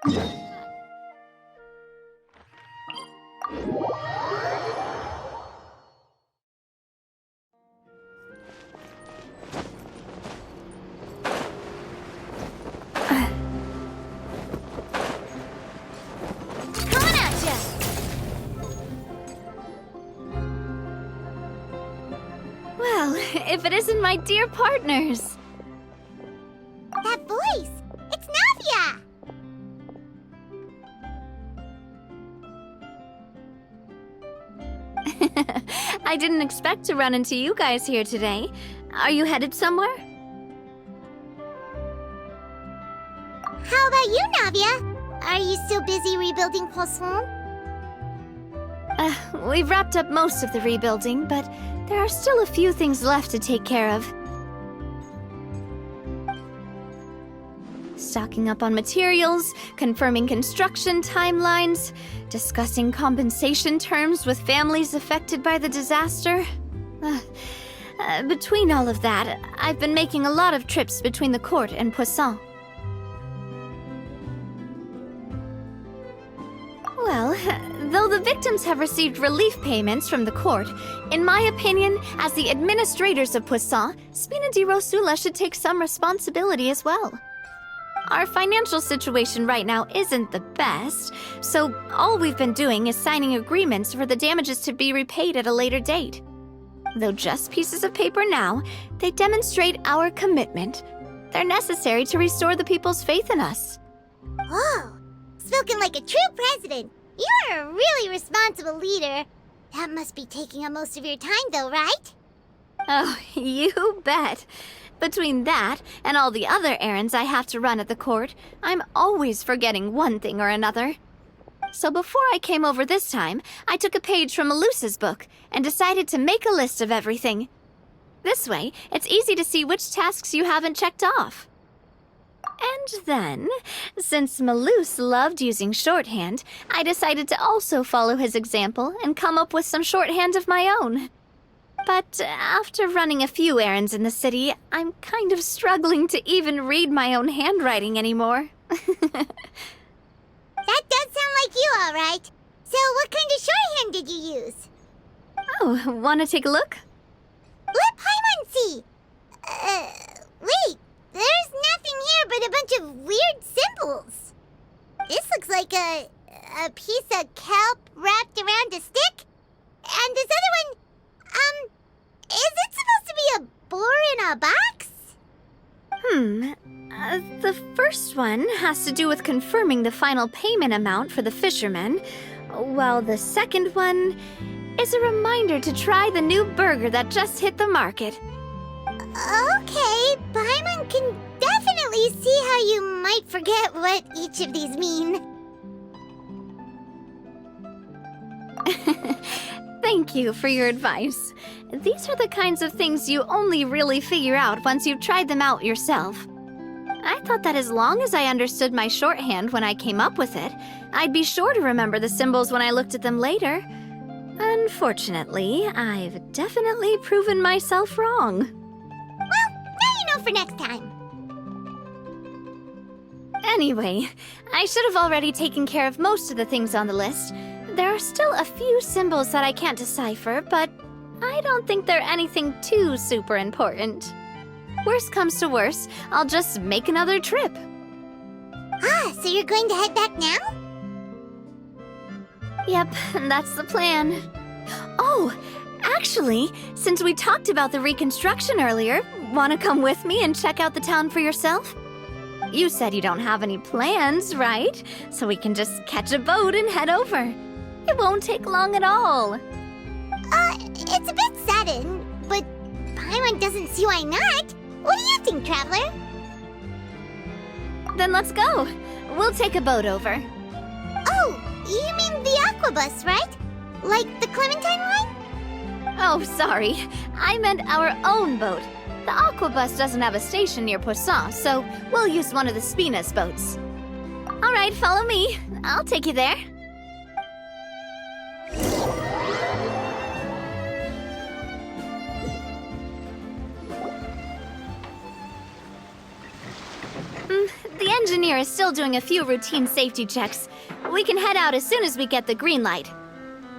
Well, if it isn't my dear partners. That voice! It's Navia! I didn't expect to run into you guys here today. Are you headed somewhere? How about you, Navia? Are you still busy rebuilding Poisson? We've wrapped up most of the rebuilding, but there are still a few things left to take care of. Stocking up on materials, confirming construction timelines, discussing compensation terms with families affected by the disaster. Between all of that, I've been making a lot of trips between the court and Poisson. Well, though the victims have received relief payments from the court, in my opinion, as the administrators of Poisson, Spina di Rosula should take some responsibility as well. Our financial situation right now isn't the best, so all we've been doing is signing agreements for the damages to be repaid at a later date. Though just pieces of paper now, they demonstrate our commitment. They're necessary to restore the people's faith in us. Oh, spoken like a true president. You're a really responsible leader. That must be taking up most of your time, though, right? Oh, you bet. Between that and all the other errands I have to run at the court, I'm always forgetting one thing or another. So before I came over this time, I took a page from Melusa's book and decided to make a list of everything. This way, it's easy to see which tasks you haven't checked off. And then, since Melus loved using shorthand, I decided to also follow his example and come up with some shorthand of my own. But after running a few errands in the city, I'm kind of struggling to even read my own handwriting anymore. That does sound like you, all right. So what kind of shorthand did you use? Oh, want to take a look? Let Paimon see. Wait. There's nothing here but a bunch of weird symbols. This looks like a piece of kelp wrapped around a stick. And this other one, is it supposed to be a boar in a box? The first one has to do with confirming the final payment amount for the fishermen, while the second one is a reminder to try the new burger that just hit the market. Okay, Paimon can definitely see how you might forget what each of these mean. Thank you for your advice. These are the kinds of things you only really figure out once you've tried them out yourself. I thought that as long as I understood my shorthand when I came up with it, I'd be sure to remember the symbols when I looked at them later. Unfortunately, I've definitely proven myself wrong. Well, now you know for next time. Anyway, I should have already taken care of most of the things on the list. There are still a few symbols that I can't decipher, but I don't think they're anything too super important. Worst comes to worst, I'll just make another trip. So you're going to head back now? Yep, that's the plan. Oh, actually, since we talked about the reconstruction earlier, want to come with me and check out the town for yourself? You said you don't have any plans, right? So we can just catch a boat and head over. It won't take long at all. It's a bit sudden, but Paimon doesn't see why not. What do you think, Traveler? Then let's go. We'll take a boat over. Oh, you mean the Aquabus, right? Like the Clementine line? Oh, sorry. I meant our own boat. The Aquabus doesn't have a station near Poisson, so we'll use one of the Spina's boats. All right, follow me. I'll take you there. the engineer is still doing a few routine safety checks. We can head out as soon as we get the green light.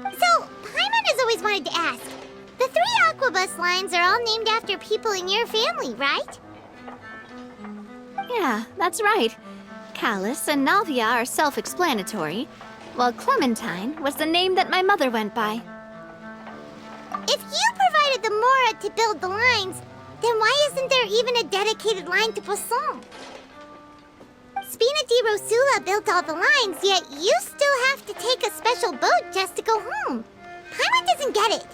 So, Paimon has always wanted to ask. The 3 Aquabus lines are all named after people in your family, right? Yeah, that's right. Callus and Navia are self-explanatory, while Clementine was the name that my mother went by. If you provided the Mora to build the lines, then why isn't there even a dedicated line to Poisson? Spina di Rosula built all the lines, yet you still have to take a special boat just to go home. Paimon doesn't get it.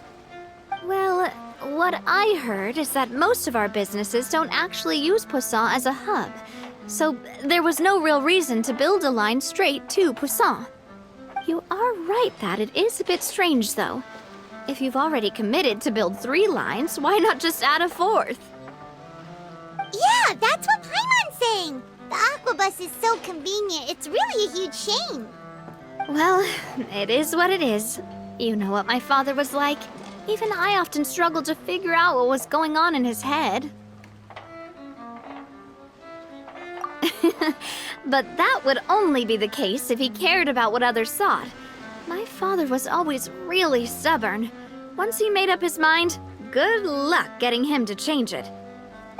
Well, what I heard is that most of our businesses don't actually use Poisson as a hub, so there was no real reason to build a line straight to Poisson. You are right that it is a bit strange, though. If you've already committed to build 3 lines, why not just add a 4th? Yeah, that's what Paimon's saying. The Aquabus is so convenient, it's really a huge shame. Well, it is what it is. You know what my father was like. Even I often struggled to figure out what was going on in his head. But that would only be the case if he cared about what others thought. My father was always really stubborn. Once he made up his mind, good luck getting him to change it.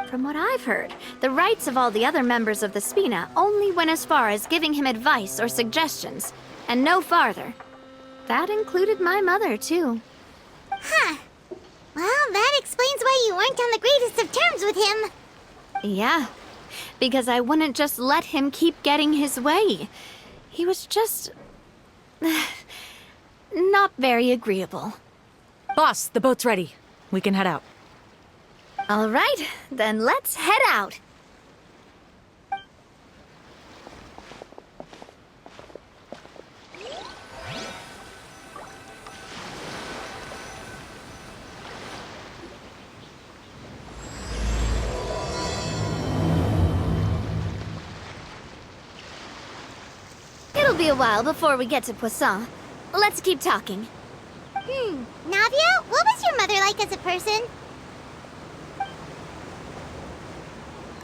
From what I've heard, the rights of all the other members of the Spina only went as far as giving him advice or suggestions, and no farther. That included my mother, too. Huh. Well, that explains why you weren't on the greatest of terms with him. Yeah, because I wouldn't just let him keep getting his way. He was just... not very agreeable. Boss, the boat's ready. We can head out. All right, then let's head out. It'll be a while before we get to Poisson. Let's keep talking. Navia, what was your mother like as a person?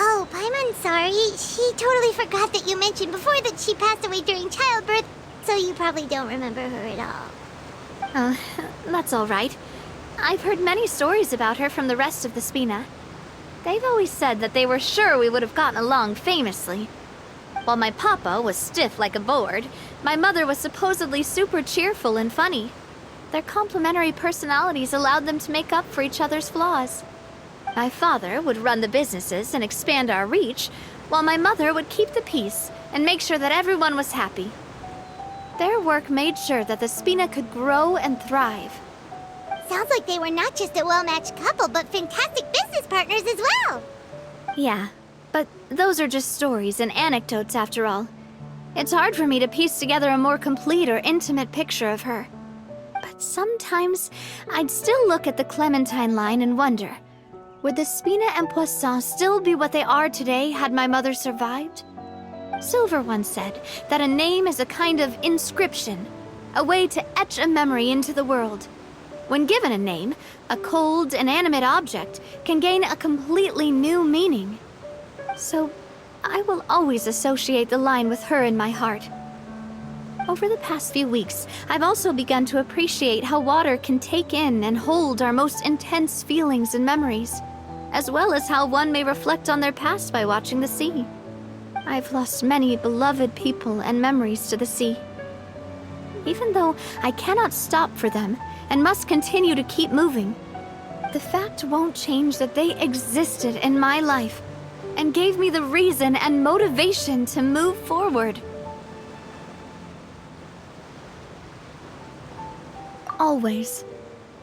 Oh, Paimon, sorry. She totally forgot that you mentioned before that she passed away during childbirth, so you probably don't remember her at all. That's all right. I've heard many stories about her from the rest of the Spina. They've always said that they were sure we would have gotten along famously. While my papa was stiff like a board, my mother was supposedly super cheerful and funny. Their complementary personalities allowed them to make up for each other's flaws. My father would run the businesses and expand our reach, while my mother would keep the peace and make sure that everyone was happy. Their work made sure that the Spina could grow and thrive. Sounds like they were not just a well-matched couple, but fantastic business partners as well. Yeah, but those are just stories and anecdotes after all. It's hard for me to piece together a more complete or intimate picture of her. But sometimes I'd still look at the Clementine line and wonder, would the Spina and Poisson still be what they are today had my mother survived? Silver once said that a name is a kind of inscription, a way to etch a memory into the world. When given a name, a cold, inanimate object can gain a completely new meaning. So, I will always associate the line with her in my heart. Over the past few weeks, I've also begun to appreciate how water can take in and hold our most intense feelings and memories, as well as how one may reflect on their past by watching the sea. I've lost many beloved people and memories to the sea. Even though I cannot stop for them and must continue to keep moving, the fact won't change that they existed in my life and gave me the reason and motivation to move forward. Always.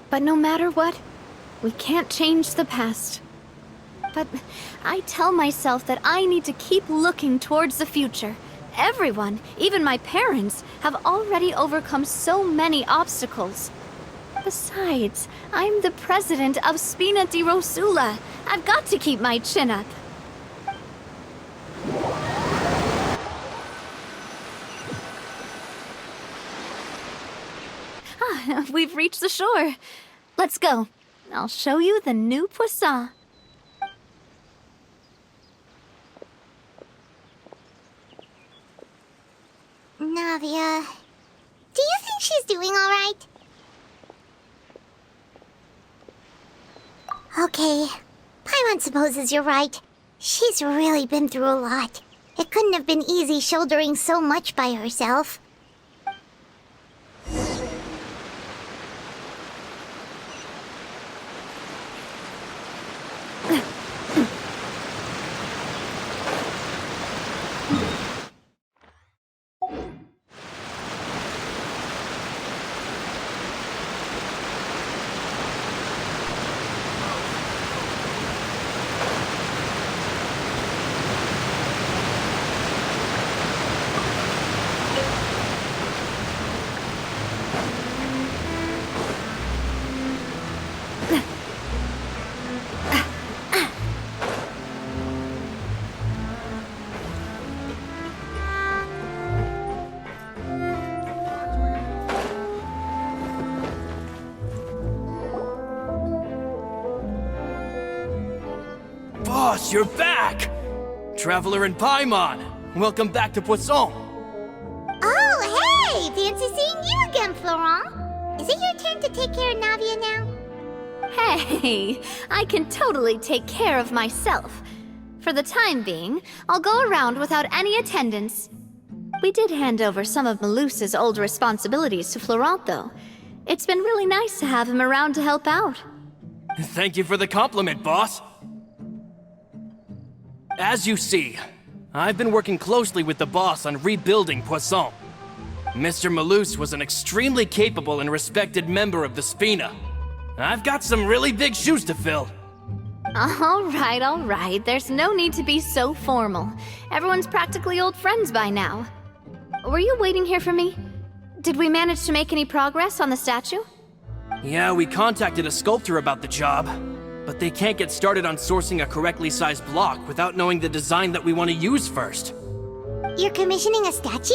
But no matter what, we can't change the past. But I tell myself that I need to keep looking towards the future. Everyone, even my parents, have already overcome so many obstacles. Besides, I'm the president of Spina di Rosula. I've got to keep my chin up. We've reached the shore. Let's go. I'll show you the new Poisson. Navia. Do you think she's doing all right? Okay. Paimon supposes you're right. She's really been through a lot. It couldn't have been easy shouldering so much by herself. Boss, you're back! Traveler and Paimon, welcome back to Poisson. Oh, hey! Fancy seeing you again, Florent. Is it your turn to take care of Navia now? Hey, I can totally take care of myself. For the time being, I'll go around without any attendance. We did hand over some of Malus's old responsibilities to Florent, though. It's been really nice to have him around to help out. Thank you for the compliment, boss. As you see, I've been working closely with the boss on rebuilding Poisson. Mr. Malus was an extremely capable and respected member of the Spina. I've got some really big shoes to fill. All right. There's no need to be so formal. Everyone's practically old friends by now. Were you waiting here for me? Did we manage to make any progress on the statue? Yeah, we contacted a sculptor about the job, but they can't get started on sourcing a correctly sized block without knowing the design that we want to use first. You're commissioning a statue?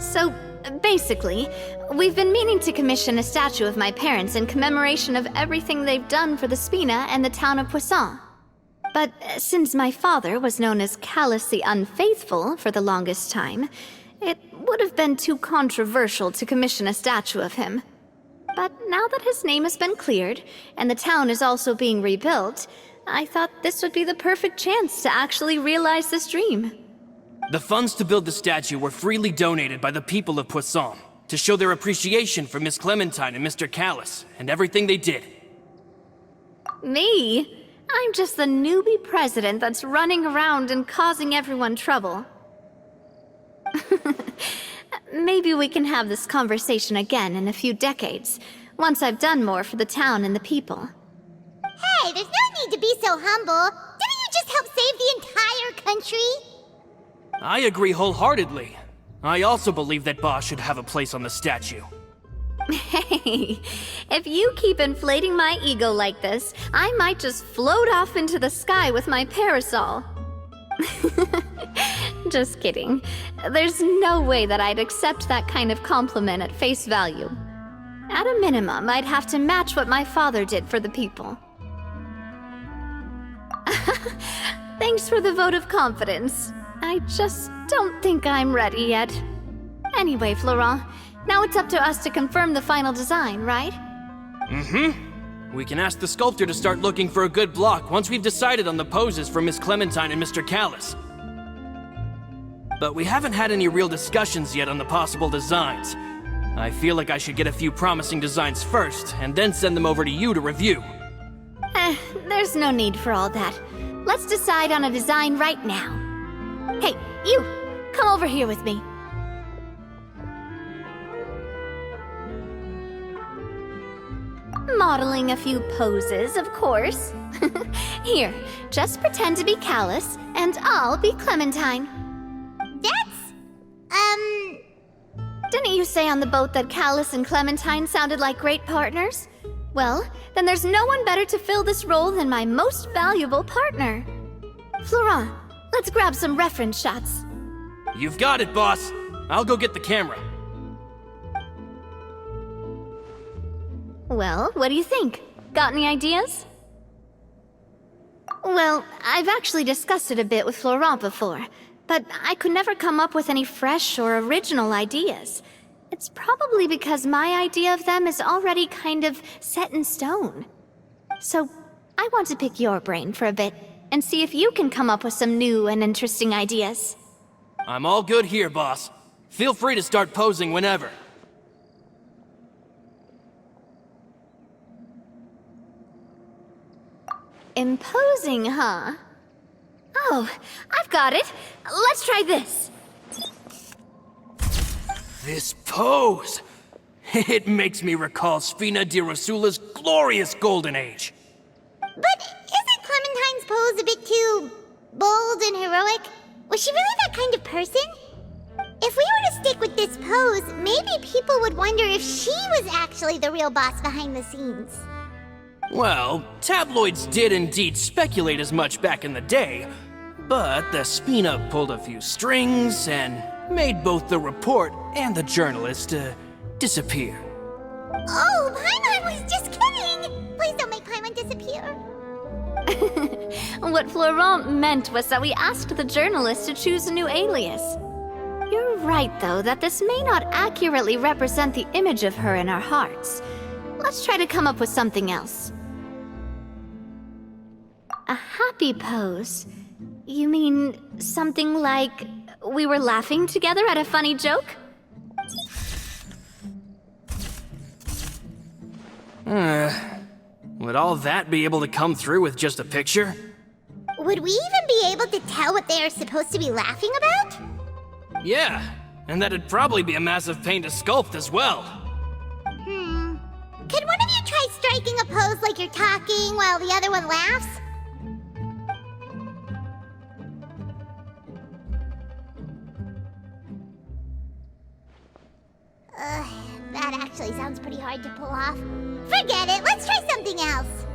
So basically, we've been meaning to commission a statue of my parents in commemoration of everything they've done for the Spina and the town of Poisson. But since my father was known as Callus the Unfaithful for the longest time, it would have been too controversial to commission a statue of him. But now that his name has been cleared, and the town is also being rebuilt, I thought this would be the perfect chance to actually realize this dream. The funds to build the statue were freely donated by the people of Poisson to show their appreciation for Miss Clementine and Mr. Callus and everything they did. Me? I'm just the newbie president that's running around and causing everyone trouble. Maybe we can have this conversation again in a few decades, once I've done more for the town and the people. Hey, there's no need to be so humble. Didn't you just help save the entire country? I agree wholeheartedly. I also believe that Boss should have a place on the statue. Hey, if you keep inflating my ego like this, I might just float off into the sky with my parasol. Just kidding. There's no way that I'd accept that kind of compliment at face value. At a minimum, I'd have to match what my father did for the people. Thanks for the vote of confidence. I just don't think I'm ready yet. Anyway, Florent, now it's up to us to confirm the final design, right? We can ask the sculptor to start looking for a good block once we've decided on the poses for Miss Clementine and Mr. Callus. But we haven't had any real discussions yet on the possible designs. I feel like I should get a few promising designs first, and then send them over to you to review. There's no need for all that. Let's decide on a design right now. Hey, you! Come over here with me. Modeling a few poses, of course. Here, just pretend to be Callus, and I'll be Clementine. Didn't you say on the boat that Callus and Clementine sounded like great partners? Well, then there's no one better to fill this role than my most valuable partner. Florent, let's grab some reference shots. You've got it, boss. I'll go get the camera. Well, what do you think? Got any ideas? Well, I've actually discussed it a bit with Florent before. but I could never come up with any fresh or original ideas. It's probably because my idea of them is already kind of set in stone. So, I want to pick your brain for a bit and see if you can come up with some new and interesting ideas. I'm all good here, boss. Feel free to start posing whenever. Imposing, huh? Oh, I've got it. Let's try this. This pose! It makes me recall Spina di Rosula's glorious golden age. But isn't Clementine's pose a bit too bold and heroic? Was she really that kind of person? If we were to stick with this pose, maybe people would wonder if she was actually the real boss behind the scenes. Well, tabloids did indeed speculate as much back in the day, but the Spina pulled a few strings and made both the report and the journalist disappear. Oh, Paimon was just kidding! Please don't make Paimon disappear. What Florent meant was that we asked the journalist to choose a new alias. You're right, though, that this may not accurately represent the image of her in our hearts. Let's try to come up with something else. A happy pose? You mean something like we were laughing together at a funny joke? Would all that be able to come through with just a picture? Would we even be able to tell what they are supposed to be laughing about? Yeah, and that'd probably be a massive pain to sculpt as well. Could one of you try striking a pose like you're talking while the other one laughs? That actually sounds pretty hard to pull off. Forget it, let's try something else.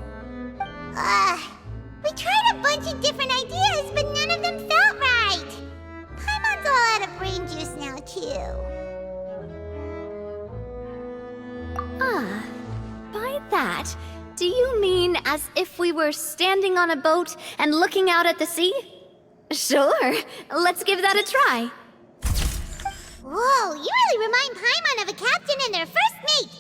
We tried a bunch of different ideas, but none of them felt right. Paimon's all out of brain juice now, too. By that, do you mean as if we were standing on a boat and looking out at the sea? Sure, let's give that a try. Whoa, you really remind Paimon of a captain and their first mate.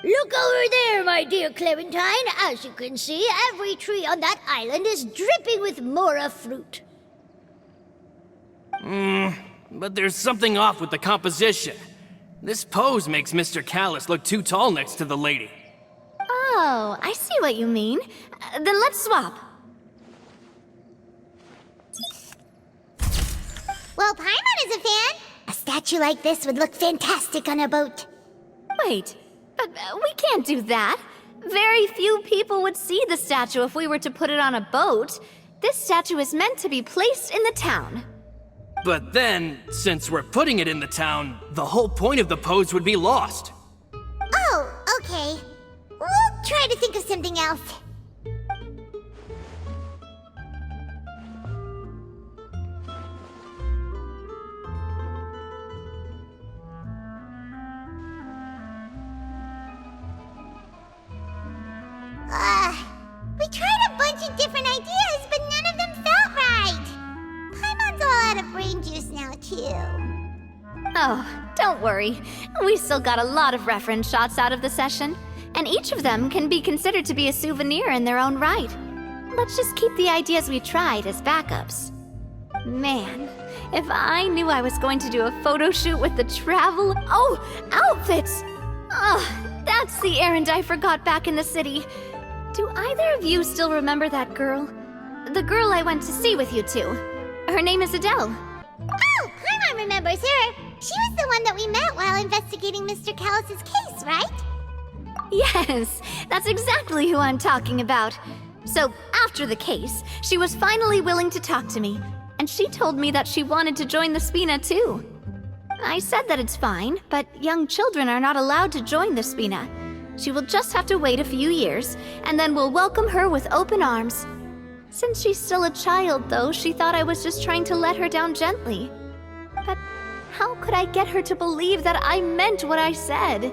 Look over there, my dear Clementine. As you can see, every tree on that island is dripping with mora fruit. But there's something off with the composition. This pose makes Mr. Callus look too tall next to the lady. Oh, I see what you mean. Then let's swap. Well, Paimon is a fan. A statue like this would look fantastic on a boat. Wait, but we can't do that. Very few people would see the statue if we were to put it on a boat. This statue is meant to be placed in the town. But then, since we're putting it in the town, the whole point of the pose would be lost. Oh, okay. We'll try to think of something else. We tried a bunch of different ideas, but none of them felt right. Paimon's all out of brain juice now, too. Oh, don't worry. We still got a lot of reference shots out of the session, and each of them can be considered to be a souvenir in their own right. Let's just keep the ideas we tried as backups. Man, if I knew I was going to do a photo shoot with the travel... Oh, outfits! Oh, that's the errand I forgot back in the city. Do either of you still remember that girl? The girl I went to see with you two. Her name is Adele. Oh, Paimon remembers her. She was the one that we met while investigating Mr. Callus's case, right? Yes, that's exactly who I'm talking about. So, after the case, she was finally willing to talk to me, and she told me that she wanted to join the Spina too. I said that it's fine, but young children are not allowed to join the Spina. She will just have to wait a few years, and then we'll welcome her with open arms. Since she's still a child, though, she thought I was just trying to let her down gently. But how could I get her to believe that I meant what I said?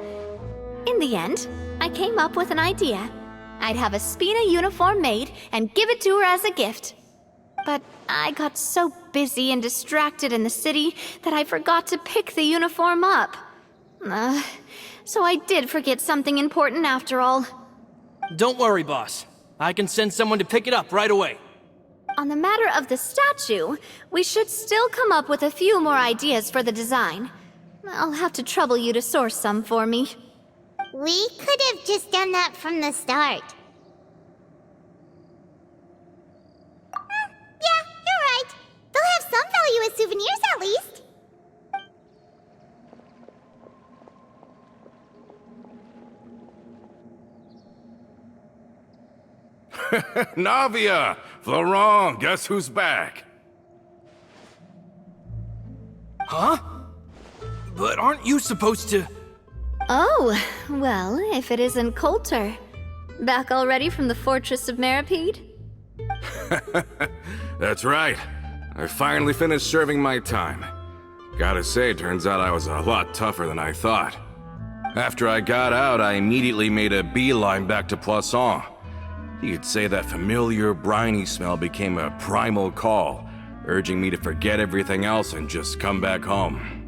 In the end, I came up with an idea. I'd have a Spina uniform made and give it to her as a gift. But I got so busy and distracted in the city that I forgot to pick the uniform up. So I did forget something important after all. Don't worry, boss. I can send someone to pick it up right away. On the matter of the statue, we should still come up with a few more ideas for the design. I'll have to trouble you to source some for me. We could have just done that from the start. Yeah, you're right. They'll have some value as souvenirs at least. Navia! Florent, guess who's back? Huh? But aren't you supposed to... Oh, well, if it isn't Coulter. Back already from the Fortress of Meripede? That's right. I finally finished serving my time. Gotta say, turns out I was a lot tougher than I thought. After I got out, I immediately made a beeline back to Poisson. You could say that familiar, briny smell became a primal call, urging me to forget everything else and just come back home.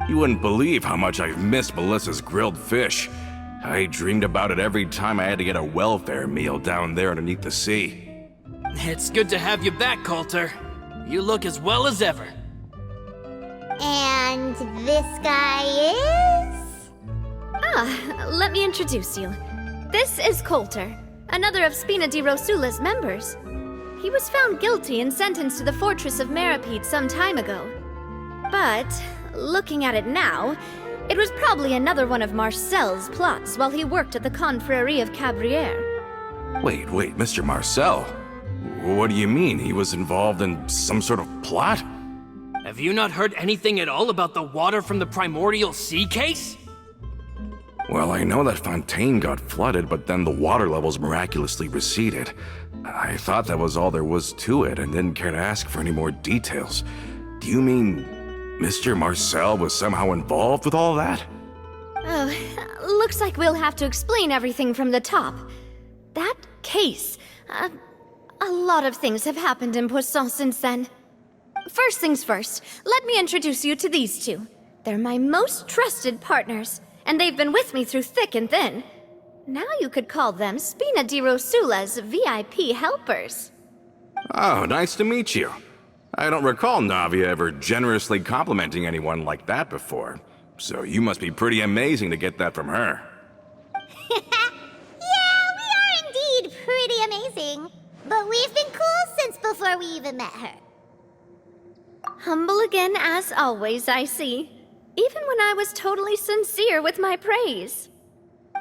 You wouldn't believe how much I've missed Melissa's grilled fish. I dreamed about it every time I had to get a welfare meal down there underneath the sea. It's good to have you back, Coulter. You look as well as ever. And this guy is? Let me introduce you. This is Coulter, another of Spina di Rosula's members. He was found guilty and sentenced to the Fortress of Meripede some time ago. But, looking at it now, it was probably another one of Marcel's plots while he worked at the Confrérie of Cabrières. Wait, Mr. Marcel? What do you mean? He was involved in some sort of plot? Have you not heard anything at all about the water from the primordial sea case? Well, I know that Fontaine got flooded, but then the water levels miraculously receded. I thought that was all there was to it and didn't care to ask for any more details. Do you mean Mr. Marcel was somehow involved with all that? Oh, looks like we'll have to explain everything from the top. That case, a lot of things have happened in Poisson since then. First things first, let me introduce you to these two. They're my most trusted partners, and they've been with me through thick and thin. Now you could call them Spina di Rosula's VIP helpers. Oh, nice to meet you. I don't recall Navia ever generously complimenting anyone like that before, so you must be pretty amazing to get that from her. Yeah, we are indeed pretty amazing. But we've been cool since before we even met her. Humble again as always, I see. Even when I was totally sincere with my praise.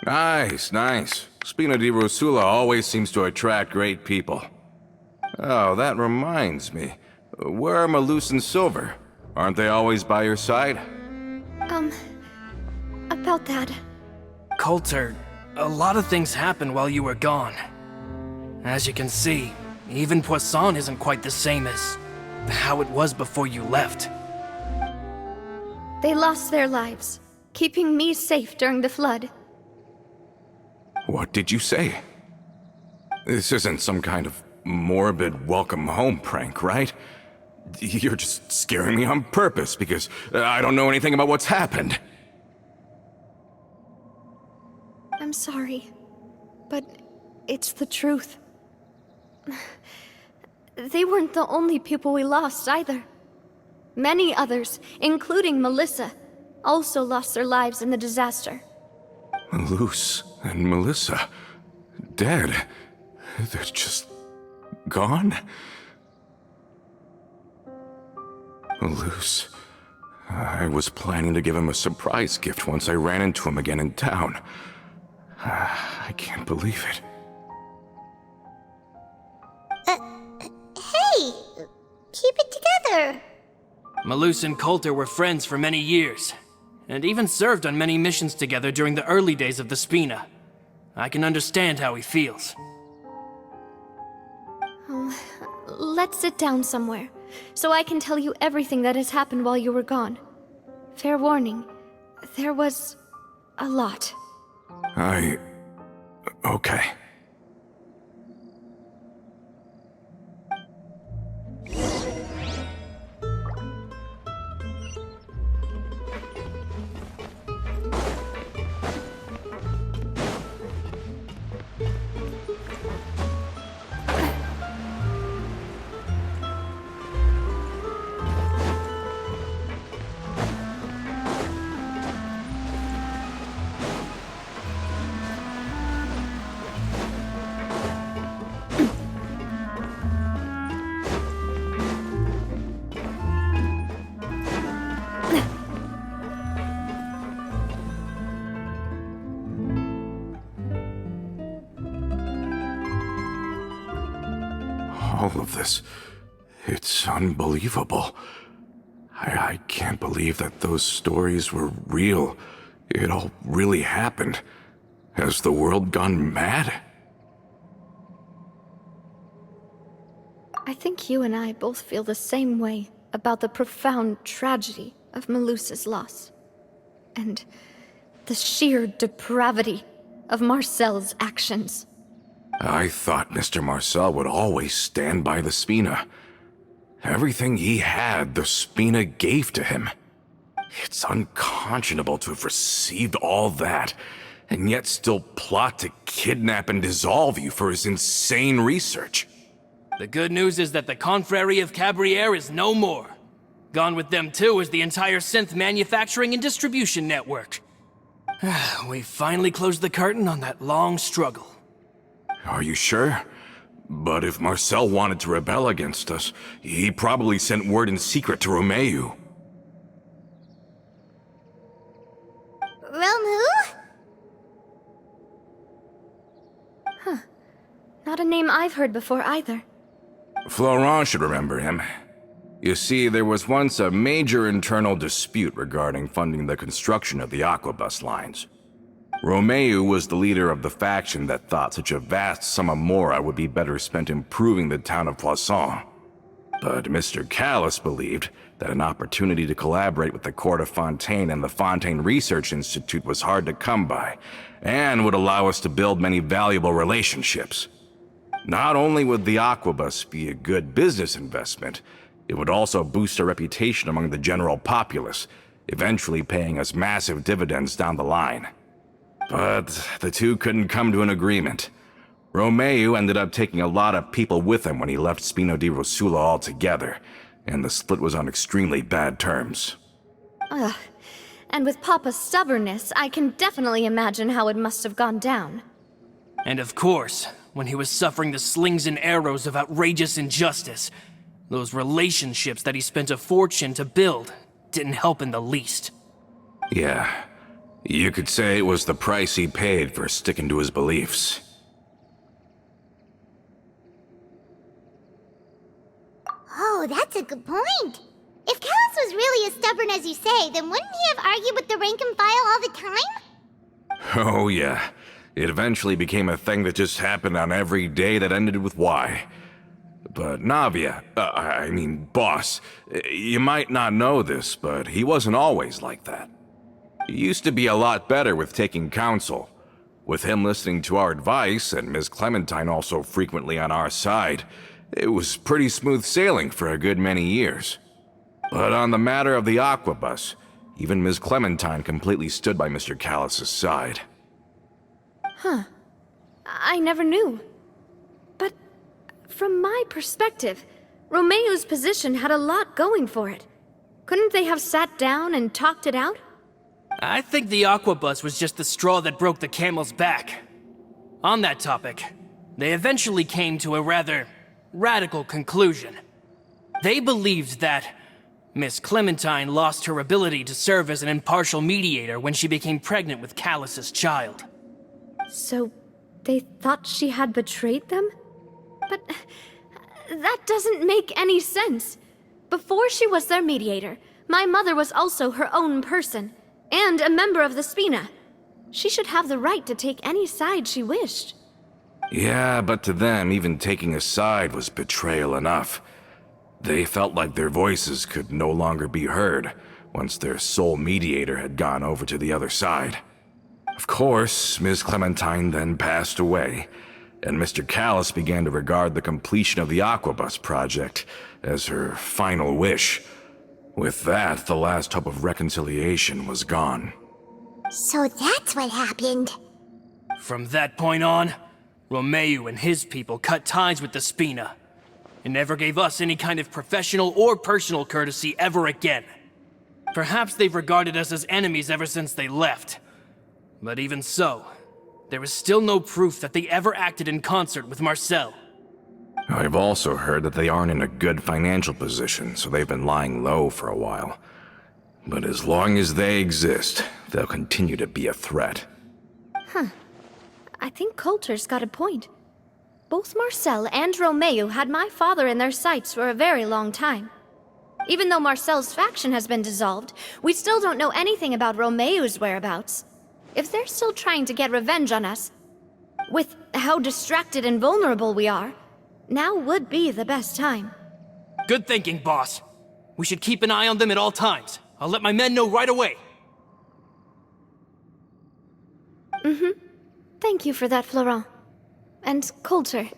Nice. Spina di Rosula always seems to attract great people. Oh, that reminds me. Where are Malus and Silver? Aren't they always by your side? About that. Coulter, a lot of things happened while you were gone. As you can see, even Poisson isn't quite the same as how it was before you left. They lost their lives, keeping me safe during the flood. What did you say? This isn't some kind of morbid welcome home prank, right? You're just scaring me on purpose because I don't know anything about what's happened. I'm sorry, but it's the truth. They weren't the only people we lost either. Many others, including Melissa, also lost their lives in the disaster. Malus and Melissa, dead. They're just gone? Malus. I was planning to give him a surprise gift once I ran into him again in town. I can't believe it. Hey, keep it together. Malus and Coulter were friends for many years, and even served on many missions together during the early days of the Spina. I can understand how he feels. Let's sit down somewhere, so I can tell you everything that has happened while you were gone. Fair warning, there was a lot. Okay. all of this. It's unbelievable. I can't believe that those stories were real. It all really happened. Has the world gone mad? I think you and I both feel the same way about the profound tragedy of Melusa's loss. And the sheer depravity of Marcel's actions. I thought Mr. Marcel would always stand by the Spina. Everything he had, the Spina gave to him. It's unconscionable to have received all that, and yet still plot to kidnap and dissolve you for his insane research. The good news is that the Confrérie of Cabriere is no more. Gone with them too is the entire synth manufacturing and distribution network. We finally closed the curtain on that long struggle. Are you sure? But if Marcel wanted to rebel against us, he probably sent word in secret to Romeu. Romu? Not a name I've heard before either. Florent should remember him. You see, there was once a major internal dispute regarding funding the construction of the Aquabus lines. Romeu was the leader of the faction that thought such a vast sum of mora would be better spent improving the town of Poisson. But Mr. Callis believed that an opportunity to collaborate with the Court of Fontaine and the Fontaine Research Institute was hard to come by, and would allow us to build many valuable relationships. Not only would the Aquabus be a good business investment, it would also boost our reputation among the general populace, eventually paying us massive dividends down the line. But the two couldn't come to an agreement. Romeu ended up taking a lot of people with him when he left Spino di Rosula altogether, and the split was on extremely bad terms. Ugh. And with Papa's stubbornness, I can definitely imagine how it must have gone down. And of course, when he was suffering the slings and arrows of outrageous injustice, those relationships that he spent a fortune to build didn't help in the least. Yeah, you could say it was the price he paid for sticking to his beliefs. Oh, that's a good point. If Callis was really as stubborn as you say, then wouldn't he have argued with the rank and file all the time? Oh yeah, it eventually became a thing that just happened on every day that ended with Y. But Navia, boss, you might not know this, but he wasn't always like that. He used to be a lot better with taking counsel. With him listening to our advice, and Ms. Clementine also frequently on our side, it was pretty smooth sailing for a good many years. But on the matter of the Aquabus, even Ms. Clementine completely stood by Mr. Callis' side. I never knew. But from my perspective, Romeu's position had a lot going for it. Couldn't they have sat down and talked it out? I think the Aquabus was just the straw that broke the camel's back. On that topic, they eventually came to a rather radical conclusion. They believed that Miss Clementine lost her ability to serve as an impartial mediator when she became pregnant with Callus's child. So, they thought she had betrayed them? But that doesn't make any sense. Before she was their mediator, my mother was also her own person, and a member of the Spina. She should have the right to take any side she wished. Yeah, but to them, even taking a side was betrayal enough. They felt like their voices could no longer be heard once their sole mediator had gone over to the other side. Of course, Ms. Clementine then passed away, and Mr. Callis began to regard the completion of the Aquabus project as her final wish. With that, the last hope of reconciliation was gone. So that's what happened. From that point on, Romeu and his people cut ties with the Spina, and never gave us any kind of professional or personal courtesy ever again. Perhaps they've regarded us as enemies ever since they left. But even so, there is still no proof that they ever acted in concert with Marcel. I've also heard that they aren't in a good financial position, so they've been lying low for a while. But as long as they exist, they'll continue to be a threat. I think Coulter's got a point. Both Marcel and Romeo had my father in their sights for a very long time. Even though Marcel's faction has been dissolved, we still don't know anything about Romeo's whereabouts. If they're still trying to get revenge on us, with how distracted and vulnerable we are, now would be the best time. Good thinking, boss. We should keep an eye on them at all times. I'll let my men know right away. Thank you for that, Florent. And Coulter,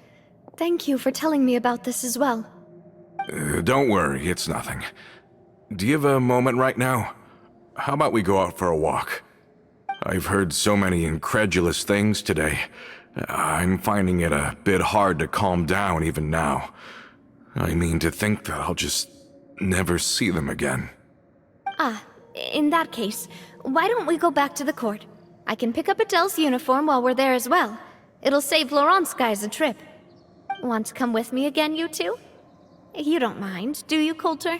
thank you for telling me about this as well. Don't worry, it's nothing. Do you have a moment right now? How about we go out for a walk? I've heard so many incredulous things today. I'm finding it a bit hard to calm down even now. I mean, to think that I'll just never see them again. In that case, why don't we go back to the court? I can pick up Adele's uniform while we're there as well. It'll save Laurent's guys a trip. Want to come with me again, you two? You don't mind, do you, Coulter?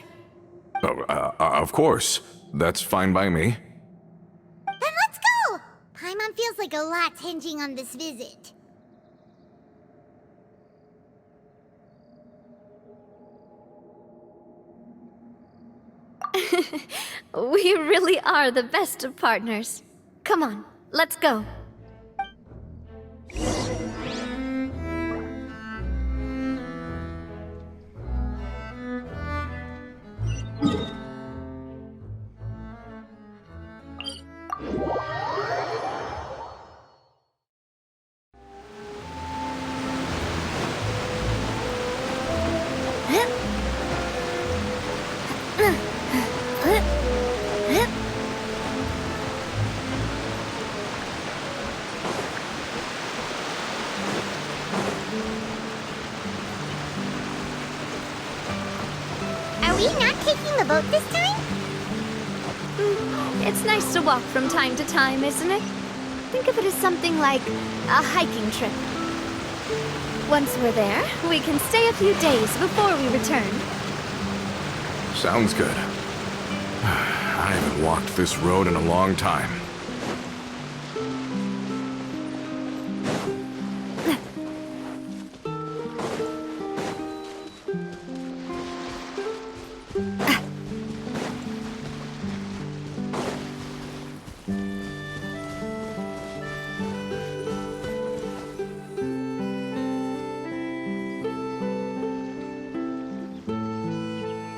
Of course. That's fine by me. Then let's go! Paimon feels like a lot's hinging on this visit. We really are the best of partners. Come on, let's go. Are we not taking the boat this time? It's nice to walk from time to time, isn't it? Think of it as something like a hiking trip. Once we're there, we can stay a few days before we return. Sounds good. I haven't walked this road in a long time.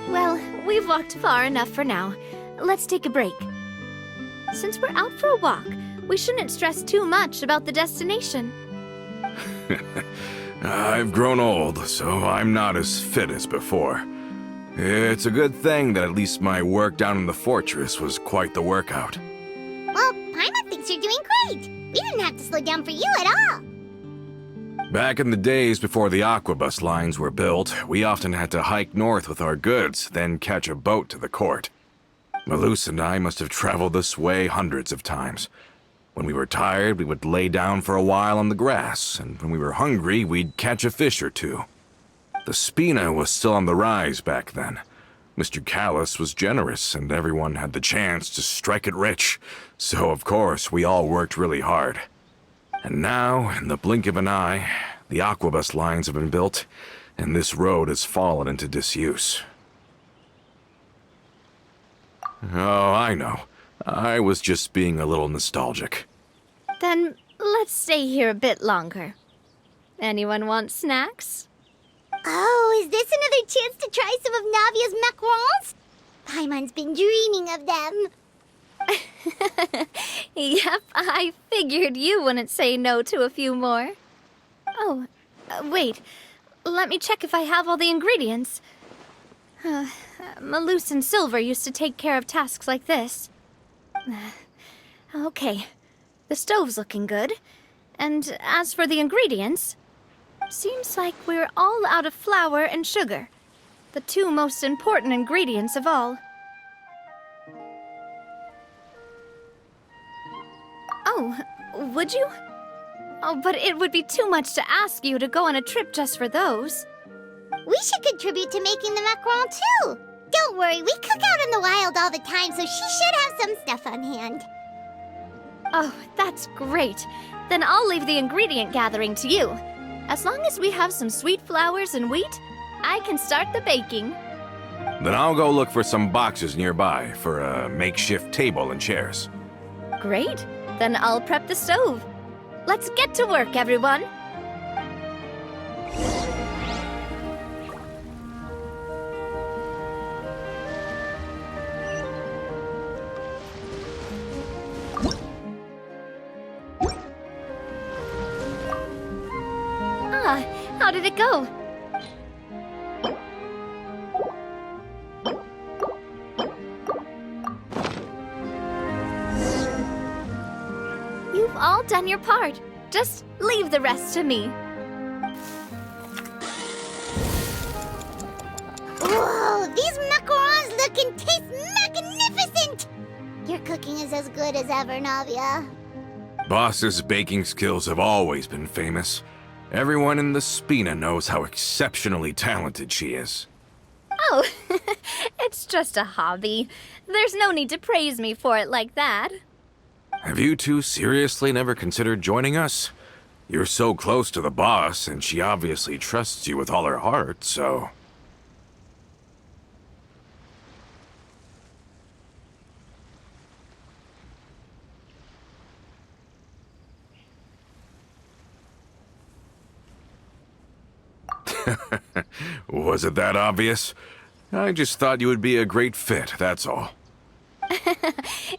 Well, we've walked far enough for now. Let's take a break. Since we're out for a walk, we shouldn't stress too much about the destination. I've grown old, so I'm not as fit as before. It's a good thing that at least my work down in the fortress was quite the workout. Well, Paimon thinks you're doing great. We didn't have to slow down for you at all. Back in the days before the aquabus lines were built, we often had to hike north with our goods, then catch a boat to the court. Malus and I must have traveled this way hundreds of times. When we were tired, we would lay down for a while on the grass, and when we were hungry, we'd catch a fish or two. The Spina was still on the rise back then. Mr. Callis was generous, and everyone had the chance to strike it rich, so of course we all worked really hard. And now, in the blink of an eye, the aquabus lines have been built, and this road has fallen into disuse. Oh, I know. I was just being a little nostalgic. Then let's stay here a bit longer. Anyone want snacks? Oh, is this another chance to try some of Navia's macarons? Paimon's been dreaming of them. Yep, I figured you wouldn't say no to a few more. Oh, wait. Let me check if I have all the ingredients. Malus and Silver used to take care of tasks like this. Okay, the stove's looking good. And as for the ingredients, seems like we're all out of flour and sugar, the two most important ingredients of all. Oh, would you? Oh, but it would be too much to ask you to go on a trip just for those. We should contribute to making the macaron too. Don't worry, we cook out in the wild all the time, so she should have some stuff on hand. Oh, that's great. Then I'll leave the ingredient gathering to you. As long as we have some sweet flowers and wheat, I can start the baking. Then I'll go look for some boxes nearby for a makeshift table and chairs. Great. Then I'll prep the stove. Let's get to work, everyone. Ah, how did it go? You've all done your part. Just leave the rest to me. Whoa, these macarons look and taste magnificent! Your cooking is as good as ever, Navia. Boss's baking skills have always been famous. Everyone in the Spina knows how exceptionally talented she is. Oh, it's just a hobby. There's no need to praise me for it like that. Have you two seriously never considered joining us? You're so close to the boss, and she obviously trusts you with all her heart, so... Was it that obvious? I just thought you would be a great fit, that's all.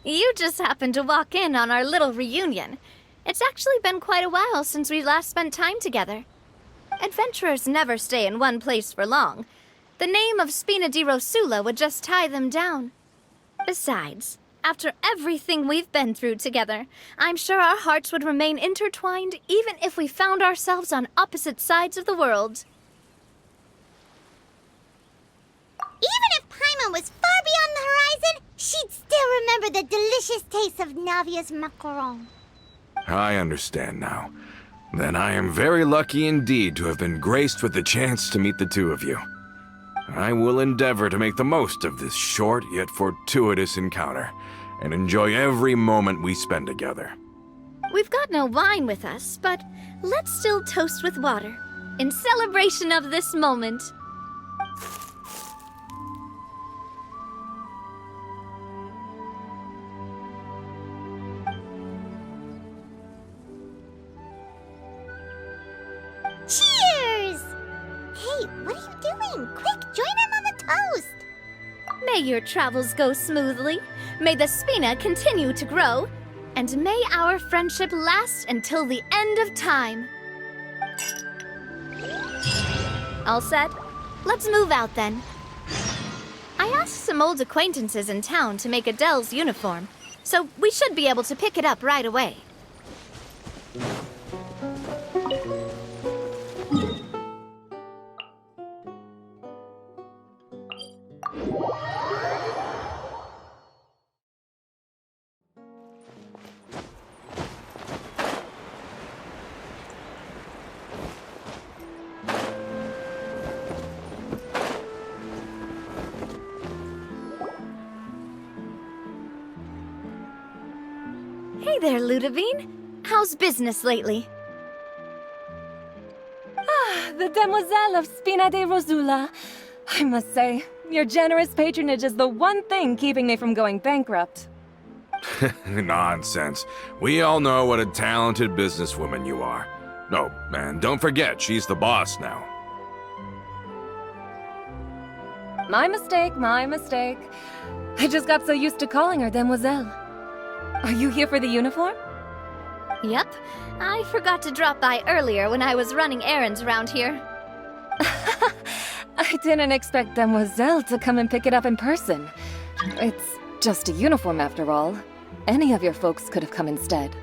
You just happened to walk in on our little reunion. It's actually been quite a while since we last spent time together. Adventurers never stay in one place for long. The name of Spina di Rosula would just tie them down. Besides, after everything we've been through together, I'm sure our hearts would remain intertwined even if we found ourselves on opposite sides of the world. Even if Paimon was far beyond the horizon, she'd still remember the delicious taste of Navia's macaron. I understand now. Then I am very lucky indeed to have been graced with the chance to meet the two of you. I will endeavor to make the most of this short yet fortuitous encounter, and enjoy every moment we spend together. We've got no wine with us, but let's still toast with water, in celebration of this moment. Cheers! Hey, what are you doing? Quick, join in on the toast! May your travels go smoothly, may the Spina continue to grow, and may our friendship last until the end of time. All set? Let's move out then. I asked some old acquaintances in town to make Adele's uniform, so we should be able to pick it up right away. Hey there, Ludovine. How's business lately? The Demoiselle of Spina de Rosula. I must say, your generous patronage is the one thing keeping me from going bankrupt. Nonsense. We all know what a talented businesswoman you are. No, and don't forget, she's the boss now. My mistake, my mistake. I just got so used to calling her Demoiselle. Are you here for the uniform? Yep. I forgot to drop by earlier when I was running errands around here. I didn't expect Demoiselle to come and pick it up in person. It's just a uniform after all. Any of your folks could have come instead.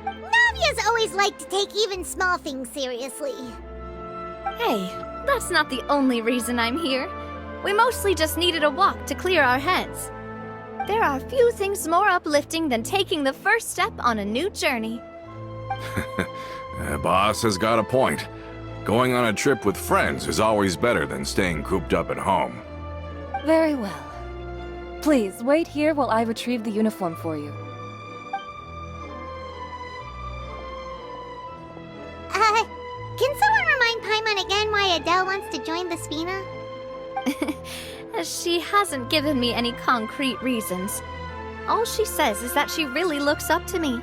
Navia's always liked to take even small things seriously. Hey, that's not the only reason I'm here. We mostly just needed a walk to clear our heads. There are few things more uplifting than taking the first step on a new journey. The boss has got a point. Going on a trip with friends is always better than staying cooped up at home. Very well. Please, wait here while I retrieve the uniform for you. Can someone Adele wants to join the Spina? She hasn't given me any concrete reasons. All she says is that she really looks up to me.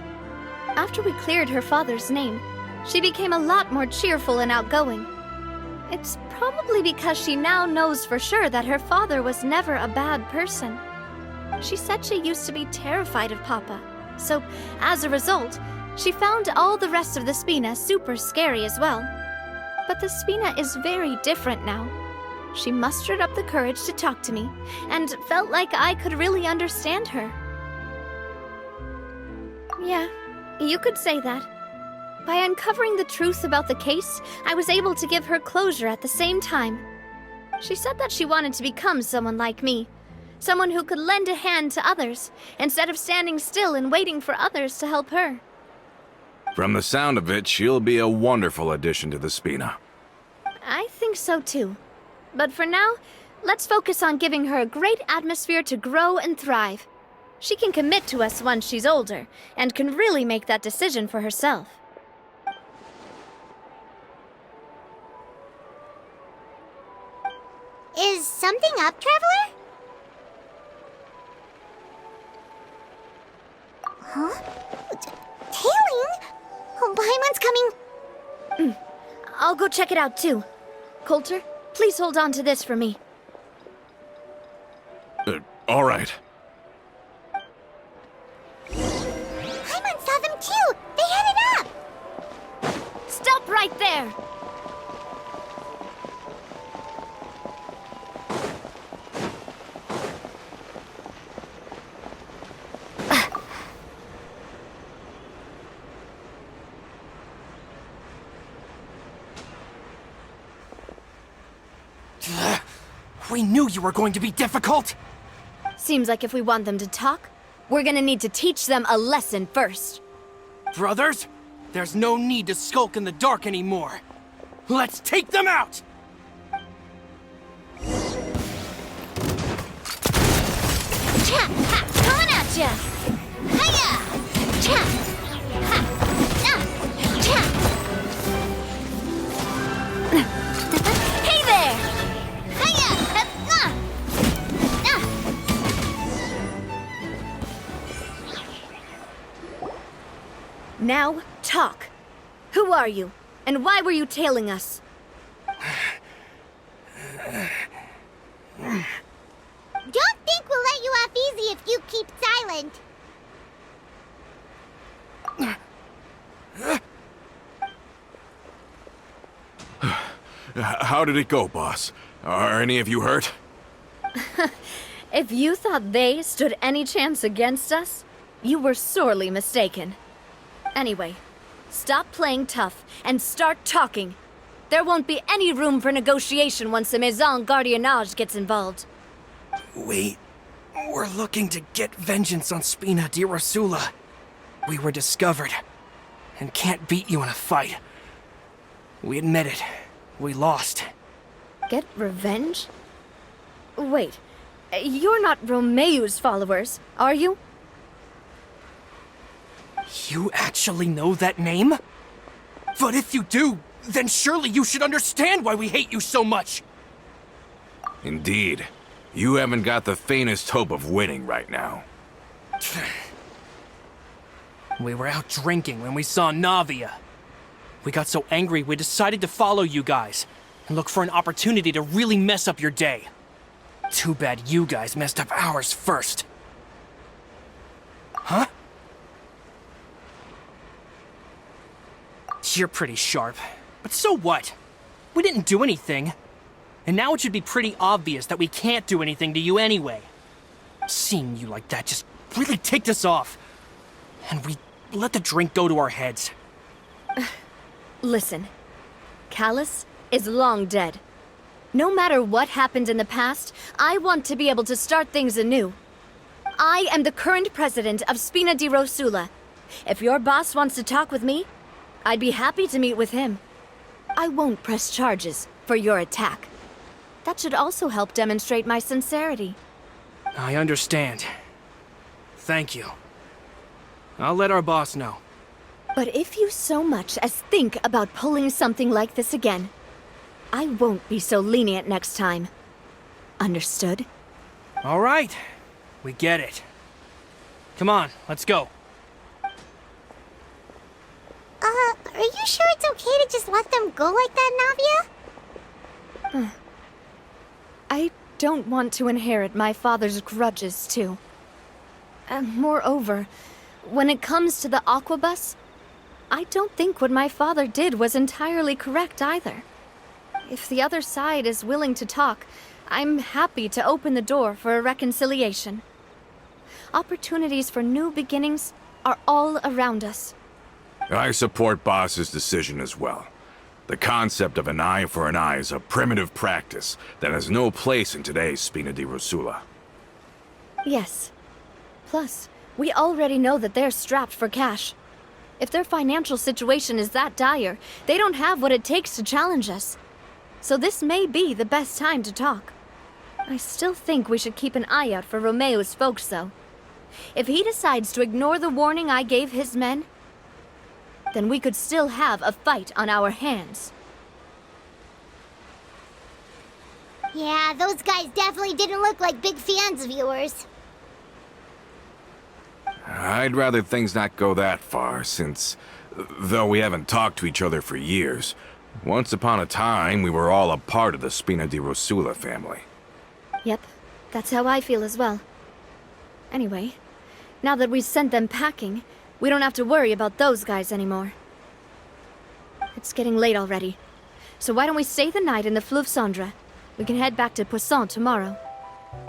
After we cleared her father's name, she became a lot more cheerful and outgoing. It's probably because she now knows for sure that her father was never a bad person. She said she used to be terrified of Papa, so as a result, she found all the rest of the Spina super scary as well. But the Spina is very different now. She mustered up the courage to talk to me, and felt like I could really understand her. Yeah, you could say that. By uncovering the truth about the case, I was able to give her closure at the same time. She said that she wanted to become someone like me. Someone who could lend a hand to others, instead of standing still and waiting for others to help her. From the sound of it, she'll be a wonderful addition to the Spina. I think so too. But for now, let's focus on giving her a great atmosphere to grow and thrive. She can commit to us once she's older, and can really make that decision for herself. Is something up, Traveler? Huh? Tailing? Oh, Paimon's coming. I'll go check it out too. Coulter, please hold on to this for me. All right. Paimon saw them too! They headed up! Stop right there! We knew you were going to be difficult! Seems like if we want them to talk, we're gonna need to teach them a lesson first. Brothers, there's no need to skulk in the dark anymore. Let's take them out! Cha! Ha! Coming at ya! Hiya! Cha! Ha! Cha! Hey there! Hiya! Now, talk. Who are you? And why were you tailing us? Don't think we'll let you off easy if you keep silent. How did it go, boss? Are any of you hurt? If you thought they stood any chance against us, you were sorely mistaken. Anyway, stop playing tough and start talking. There won't be any room for negotiation once the Maison Gardiennage gets involved. We're looking to get vengeance on Spina di Rosula. We were discovered, and can't beat you in a fight. We admit it. We lost. Get revenge? Wait, you're not Romeu's followers, are you? You actually know that name? But if you do, then surely you should understand why we hate you so much! Indeed. You haven't got the faintest hope of winning right now. We were out drinking when we saw Navia. We got so angry we decided to follow you guys and look for an opportunity to really mess up your day. Too bad you guys messed up ours first. Huh? You're pretty sharp, but so what? We didn't do anything. And now it should be pretty obvious that we can't do anything to you anyway. Seeing you like that just really ticked us off. And we let the drink go to our heads. Listen, Callus is long dead. No matter what happened in the past, I want to be able to start things anew. I am the current president of Spina di Rosula. If your boss wants to talk with me, I'd be happy to meet with him. I won't press charges for your attack. That should also help demonstrate my sincerity. I understand. Thank you. I'll let our boss know. But if you so much as think about pulling something like this again, I won't be so lenient next time. Understood? All right. We get it. Come on, let's go. Are you sure it's okay to just let them go like that, Navia? I don't want to inherit my father's grudges, too. Moreover, when it comes to the Aquabus, I don't think what my father did was entirely correct either. If the other side is willing to talk, I'm happy to open the door for a reconciliation. Opportunities for new beginnings are all around us. I support Boss's decision as well. The concept of an eye for an eye is a primitive practice that has no place in today's Spina di Rosula. Yes. Plus, we already know that they're strapped for cash. If their financial situation is that dire, they don't have what it takes to challenge us. So this may be the best time to talk. I still think we should keep an eye out for Romeo's folks, though. If he decides to ignore the warning I gave his men, then we could still have a fight on our hands. Yeah, those guys definitely didn't look like big fans of yours. I'd rather things not go that far, since, though we haven't talked to each other for years, once upon a time we were all a part of the Spina di Rosula family. Yep, that's how I feel as well. Anyway, now that we've sent them packing, we don't have to worry about those guys anymore. It's getting late already, so why don't we stay the night in the Fleuve Cendre? We can head back to Poisson tomorrow.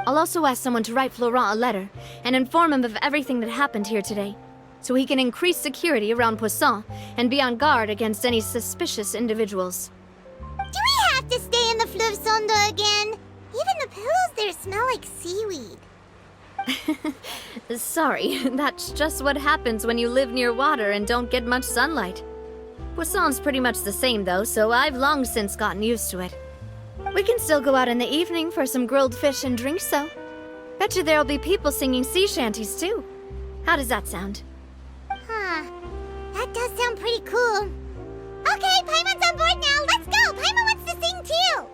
I'll also ask someone to write Florent a letter and inform him of everything that happened here today, so he can increase security around Poisson and be on guard against any suspicious individuals. Do we have to stay in the Fleuve Cendre again? Even the pillows there smell like seaweed. Sorry, that's just what happens when you live near water and don't get much sunlight. Poisson's pretty much the same though, so I've long since gotten used to it. We can still go out in the evening for some grilled fish and drinks though. Bet you there'll be people singing sea shanties too. How does that sound? Huh. That does sound pretty cool. Okay, Paimon's on board now. Let's go. Paimon wants to sing too.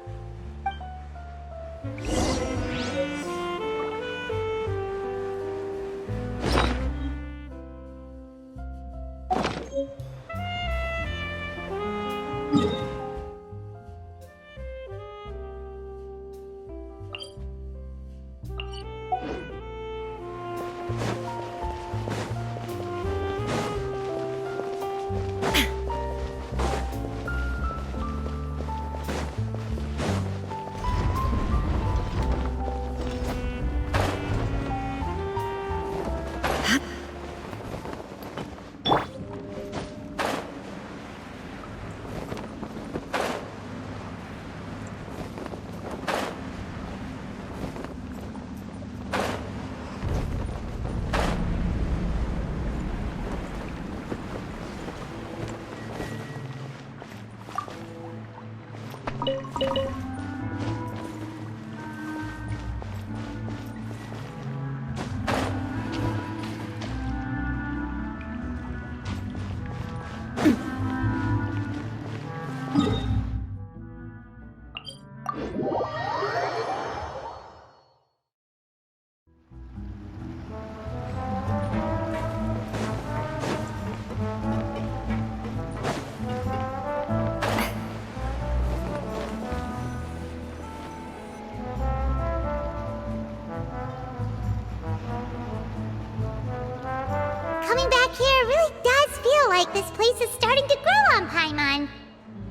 Coming back here really does feel like this place is starting to grow on Paimon.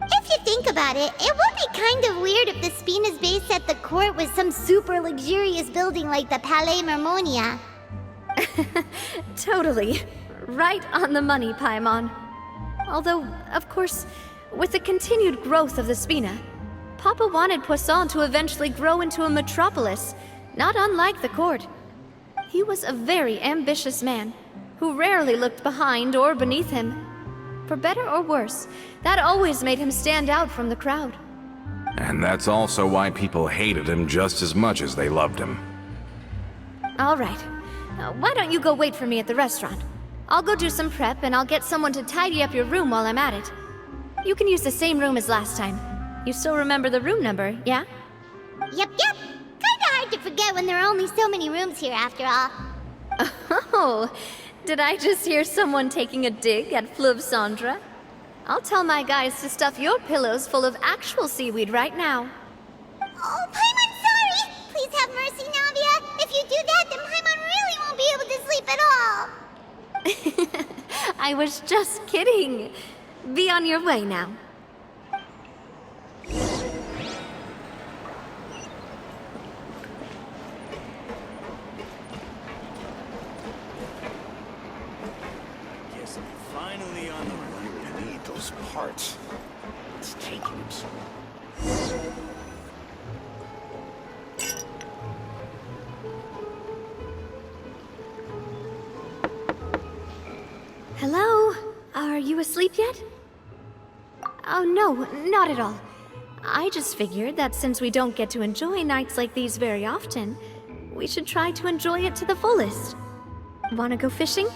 If you think about it, it would be kind of weird if the Spina's base at the court was some super luxurious building like the Palais Mermonia. Totally. Right on the money, Paimon. Although, of course, with the continued growth of the Spina, Papa wanted Poisson to eventually grow into a metropolis, not unlike the court. He was a very ambitious man, who rarely looked behind or beneath him. For better or worse, that always made him stand out from the crowd. And that's also why people hated him just as much as they loved him. All right. Why don't you go wait for me at the restaurant? I'll go do some prep and I'll get someone to tidy up your room while I'm at it. You can use the same room as last time. You still remember the room number, yeah? Yep. Kinda hard to forget when there are only so many rooms here after all. Oh, did I just hear someone taking a dig at Fleuve Cendre? I'll tell my guys to stuff your pillows full of actual seaweed right now. Oh, Paimon's sorry! Please have mercy, Navia. If you do that, then Paimon really won't be able to sleep at all. I was just kidding. Be on your way now. Guess I'm finally on the run. We really need those parts. It's taking him so long. Hello? Are you asleep yet? Oh, no, not at all. I just figured that since we don't get to enjoy nights like these very often, we should try to enjoy it to the fullest. Wanna go fishing?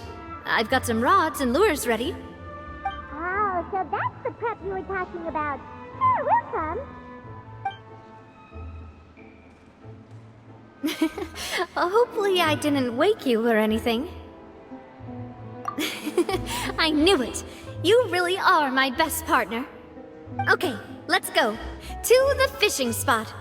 I've got some rods and lures ready. Oh, so that's the prep you were talking about. Sure, we'll come. Hopefully I didn't wake you or anything. I knew it! You really are my best partner. Okay, let's go. To the fishing spot.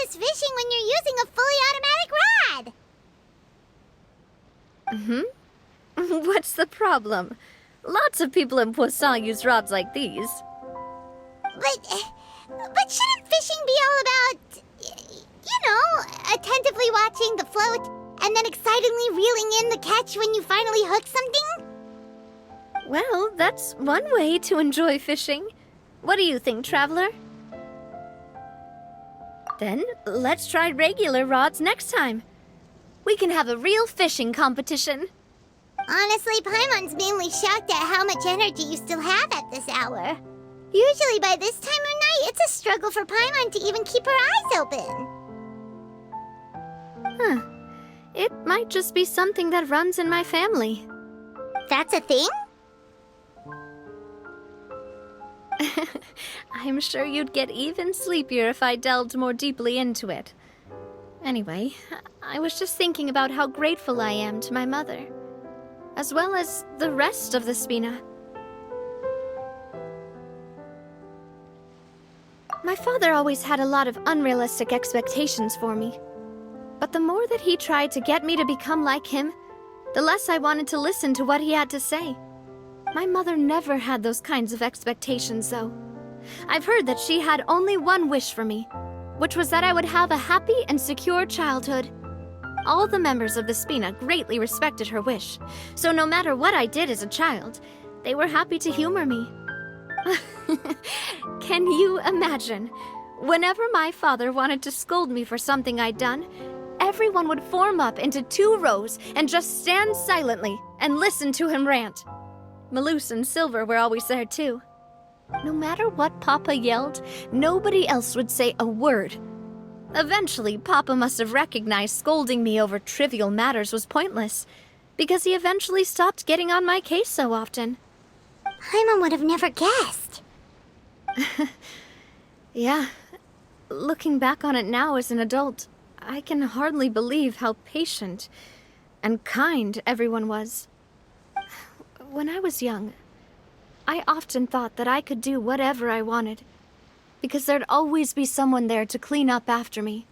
Fishing when you're using a fully automatic rod. What's the problem? Lots of people in Poisson use rods like these. But shouldn't fishing be all about, attentively watching the float and then excitedly reeling in the catch when you finally hook something? Well, that's one way to enjoy fishing. What do you think, Traveler? Then, let's try regular rods next time. We can have a real fishing competition. Honestly, Paimon's mainly shocked at how much energy you still have at this hour. Usually by this time of night, it's a struggle for Paimon to even keep her eyes open. Huh. It might just be something that runs in my family. That's a thing? I'm sure you'd get even sleepier if I delved more deeply into it. Anyway, I was just thinking about how grateful I am to my mother, as well as the rest of the Spina. My father always had a lot of unrealistic expectations for me. But the more that he tried to get me to become like him, the less I wanted to listen to what he had to say. My mother never had those kinds of expectations, though. I've heard that she had only one wish for me, which was that I would have a happy and secure childhood. All the members of the Spina greatly respected her wish, so no matter what I did as a child, they were happy to humor me. Can you imagine? Whenever my father wanted to scold me for something I'd done, everyone would form up into 2 rows and just stand silently and listen to him rant. Malouse and Silver were always there too. No matter what Papa yelled, nobody else would say a word. Eventually, Papa must have recognized scolding me over trivial matters was pointless, because he eventually stopped getting on my case so often. Paimon would have never guessed. Yeah. Looking back on it now as an adult, I can hardly believe how patient and kind everyone was. When I was young, I often thought that I could do whatever I wanted, because there'd always be someone there to clean up after me.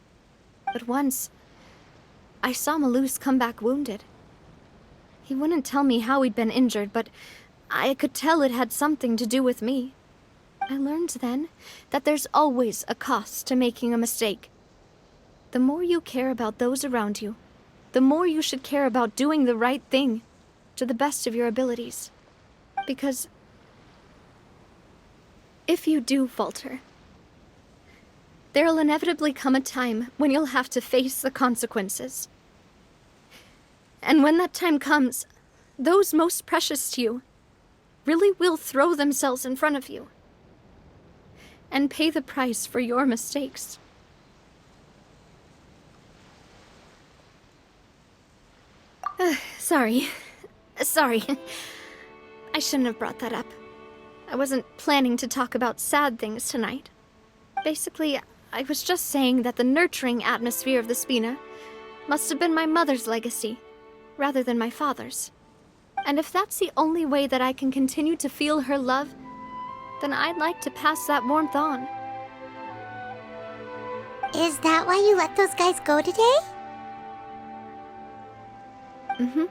But once, I saw Malouse come back wounded. He wouldn't tell me how he'd been injured, but I could tell it had something to do with me. I learned then that there's always a cost to making a mistake. The more you care about those around you, the more you should care about doing the right thing to the best of your abilities. Because if you do falter, there'll inevitably come a time when you'll have to face the consequences. And when that time comes, those most precious to you really will throw themselves in front of you and pay the price for your mistakes. Sorry. I shouldn't have brought that up. I wasn't planning to talk about sad things tonight. Basically, I was just saying that the nurturing atmosphere of the Spina must have been my mother's legacy, rather than my father's. And if that's the only way that I can continue to feel her love, then I'd like to pass that warmth on. Is that why you let those guys go today? Mm-hmm.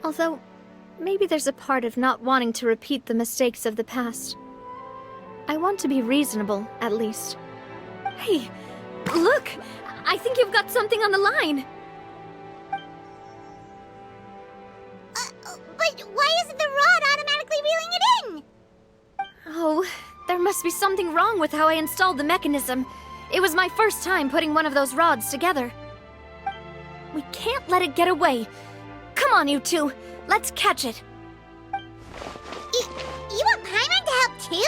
Although, maybe there's a part of not wanting to repeat the mistakes of the past. I want to be reasonable, at least. Hey, look! I think you've got something on the line! But why isn't the rod automatically reeling it in? Oh, there must be something wrong with how I installed the mechanism. It was my first time putting one of those rods together. We can't let it get away. Come on, you two. Let's catch it. You want Paimon to help too?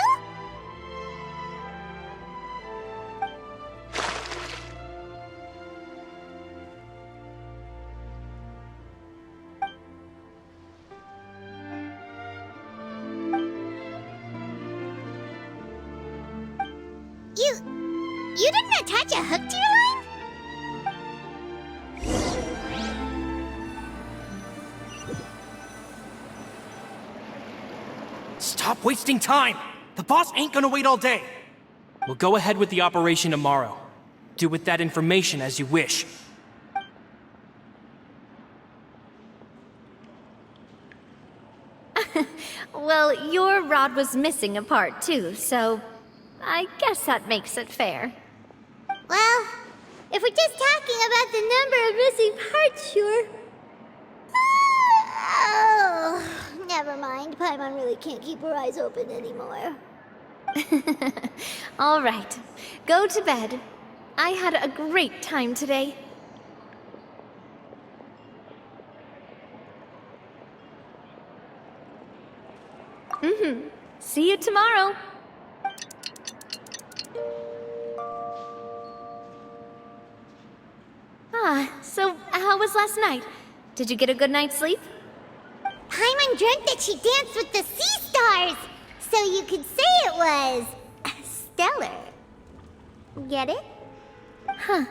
You didn't attach a hook to your line? Stop wasting time! The boss ain't gonna wait all day! We'll go ahead with the operation tomorrow. Do with that information as you wish. Well, your rod was missing a part too, so I guess that makes it fair. Well, if we're just talking about the number of missing parts, sure. Oh, never mind. Paimon really can't keep her eyes open anymore. All right, go to bed. I had a great time today. See you tomorrow. So how was last night? Did you get a good night's sleep? Paimon dreamt that she danced with the sea stars, so you could say it was stellar. Get it? Huh.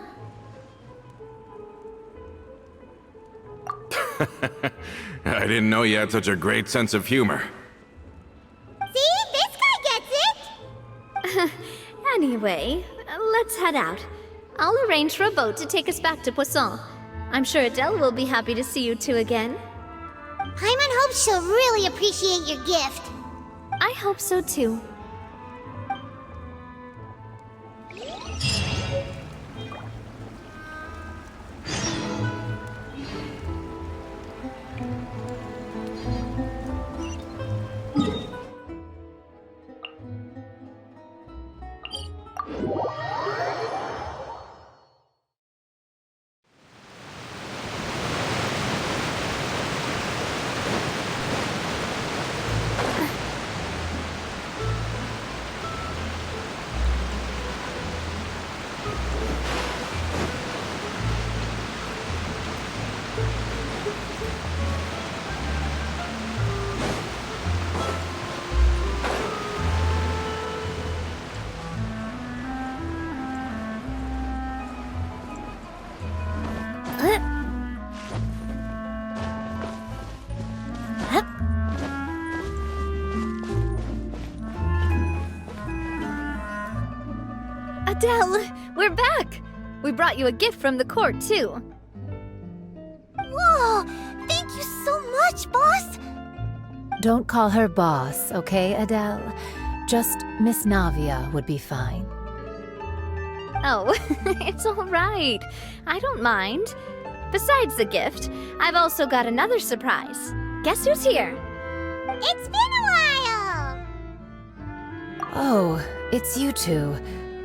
I didn't know you had such a great sense of humor. See? This guy gets it! Anyway, let's head out. I'll arrange for a boat to take us back to Poisson. I'm sure Adele will be happy to see you two again. Paimon hopes she'll really appreciate your gift. I hope so too. Adele, we're back! We brought you a gift from the court, too. Whoa! Thank you so much, boss! Don't call her boss, okay, Adele? Just Miss Navia would be fine. Oh, it's all right. I don't mind. Besides the gift, I've also got another surprise. Guess who's here? It's been a while! Oh, it's you two.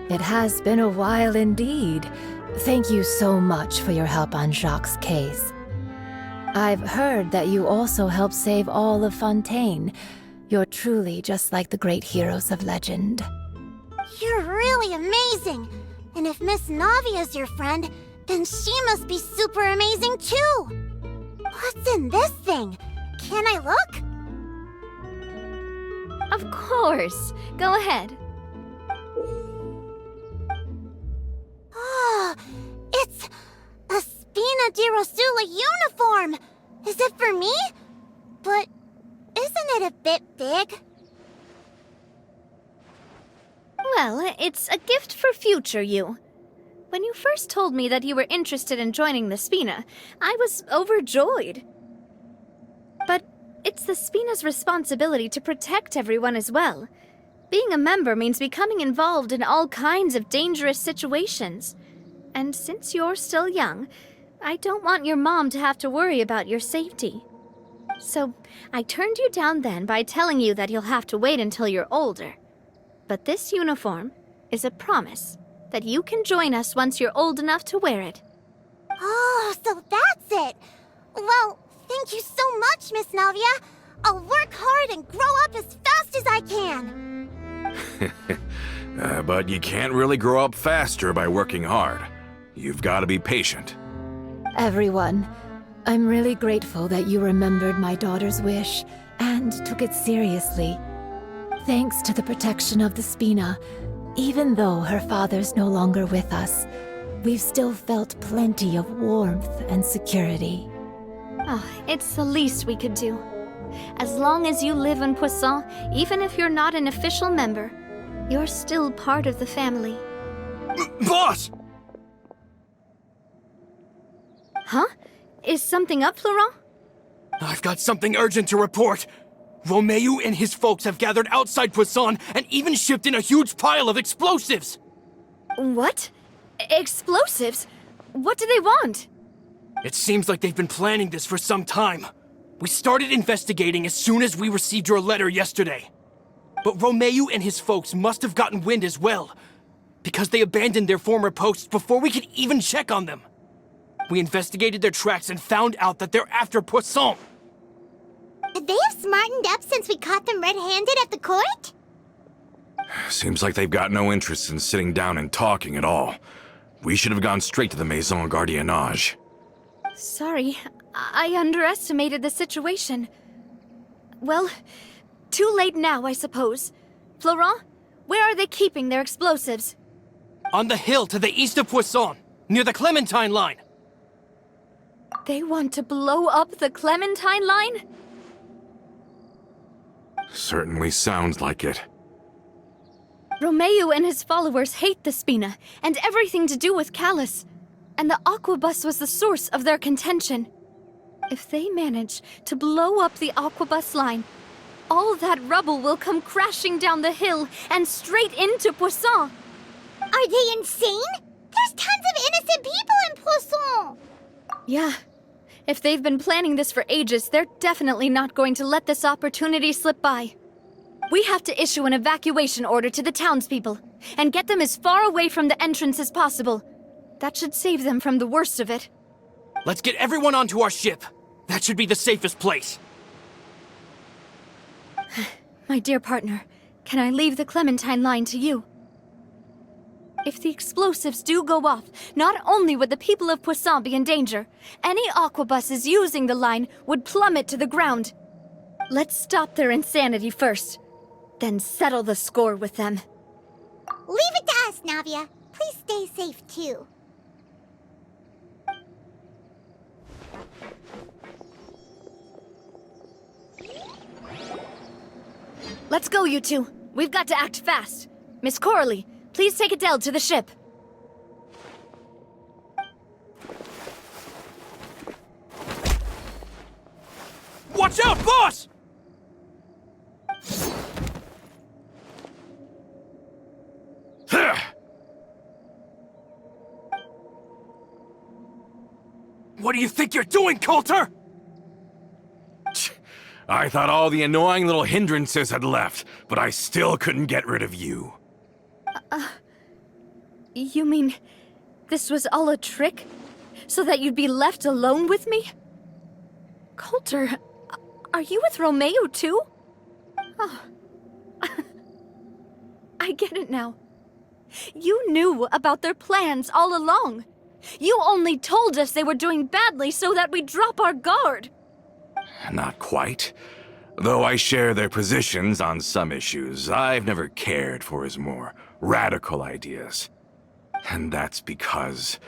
It has been a while indeed. Thank you so much for your help on Jacques' case. I've heard that you also helped save all of Fontaine. You're truly just like the great heroes of legend. You're really amazing! And if Miss Navia's your friend, then she must be super amazing too! What's in this thing? Can I look? Of course. Go ahead. Oh, it's a Spina di Rosula uniform! Is it for me? But isn't it a bit big? Well, it's a gift for future you. When you first told me that you were interested in joining the Spina, I was overjoyed. But it's the Spina's responsibility to protect everyone as well. Being a member means becoming involved in all kinds of dangerous situations. And since you're still young, I don't want your mom to have to worry about your safety. So I turned you down then by telling you that you'll have to wait until you're older. But this uniform is a promise that you can join us once you're old enough to wear it. Oh, so that's it! Well, thank you so much, Miss Navia! I'll work hard and grow up as fast as I can! But you can't really grow up faster by working hard. You've got to be patient. Everyone, I'm really grateful that you remembered my daughter's wish and took it seriously. Thanks to the protection of the Spina, even though her father's no longer with us, we've still felt plenty of warmth and security. Oh, it's the least we could do. As long as you live in Poisson, even if you're not an official member, you're still part of the family. Boss! Huh? Is something up, Florent? I've got something urgent to report. Romeo and his folks have gathered outside Poisson and even shipped in a huge pile of explosives! What? Explosives? What do they want? It seems like they've been planning this for some time. We started investigating as soon as we received your letter yesterday. But Romeo and his folks must have gotten wind as well, because they abandoned their former posts before we could even check on them. We investigated their tracks and found out that they're after Poisson. They have smartened up since we caught them red-handed at the court? Seems like they've got no interest in sitting down and talking at all. We should have gone straight to the Maison Gardiennage. Sorry, I underestimated the situation. Well, too late now, I suppose. Florent, where are they keeping their explosives? On the hill to the east of Poisson, near the Clementine line. They want to blow up the Clementine line? Certainly sounds like it. Romeo and his followers hate the Spina and everything to do with Callus. And the Aquabus was the source of their contention. If they manage to blow up the Aquabus line, all that rubble will come crashing down the hill and straight into Poisson. Are they insane? There's tons of innocent people in Poisson! Yeah. If they've been planning this for ages, they're definitely not going to let this opportunity slip by. We have to issue an evacuation order to the townspeople and get them as far away from the entrance as possible. That should save them from the worst of it. Let's get everyone onto our ship. That should be the safest place. My dear partner, can I leave the Clementine line to you? If the explosives do go off, not only would the people of Poisson be in danger, any aquabuses using the line would plummet to the ground. Let's stop their insanity first, then settle the score with them. Leave it to us, Navia. Please stay safe, too. Let's go, you two. We've got to act fast. Miss Coralie, please take Adele to the ship. Watch out, boss! What do you think you're doing, Coulter? I thought all the annoying little hindrances had left, but I still couldn't get rid of you. You mean this was all a trick? So that you'd be left alone with me? Coulter, are you with Romeo too? Oh. I get it now. You knew about their plans all along. You only told us they were doing badly so that we'd drop our guard. Not quite. Though I share their positions on some issues, I've never cared for his more radical ideas. And that's because,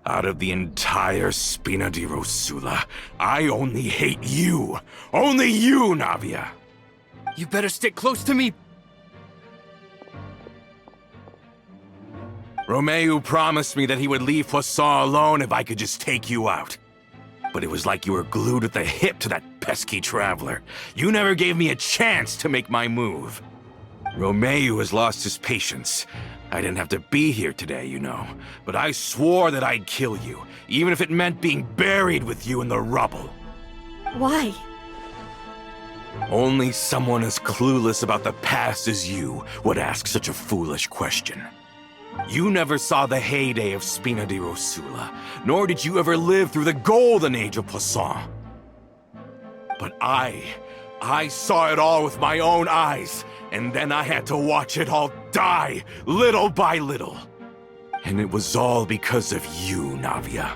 out of the entire Spina di Rosula, I only hate you. Only you, Navia. You better stick close to me. Romeo promised me that he would leave Poisson alone if I could just take you out. But it was like you were glued at the hip to that pesky traveler. You never gave me a chance to make my move. Romeo has lost his patience. I didn't have to be here today, you know, but I swore that I'd kill you, even if it meant being buried with you in the rubble. Why? Only someone as clueless about the past as you would ask such a foolish question. You never saw the heyday of Spina di Rosula, nor did you ever live through the golden age of Poisson. But I saw it all with my own eyes, and then I had to watch it all die, little by little. And it was all because of you, Navia.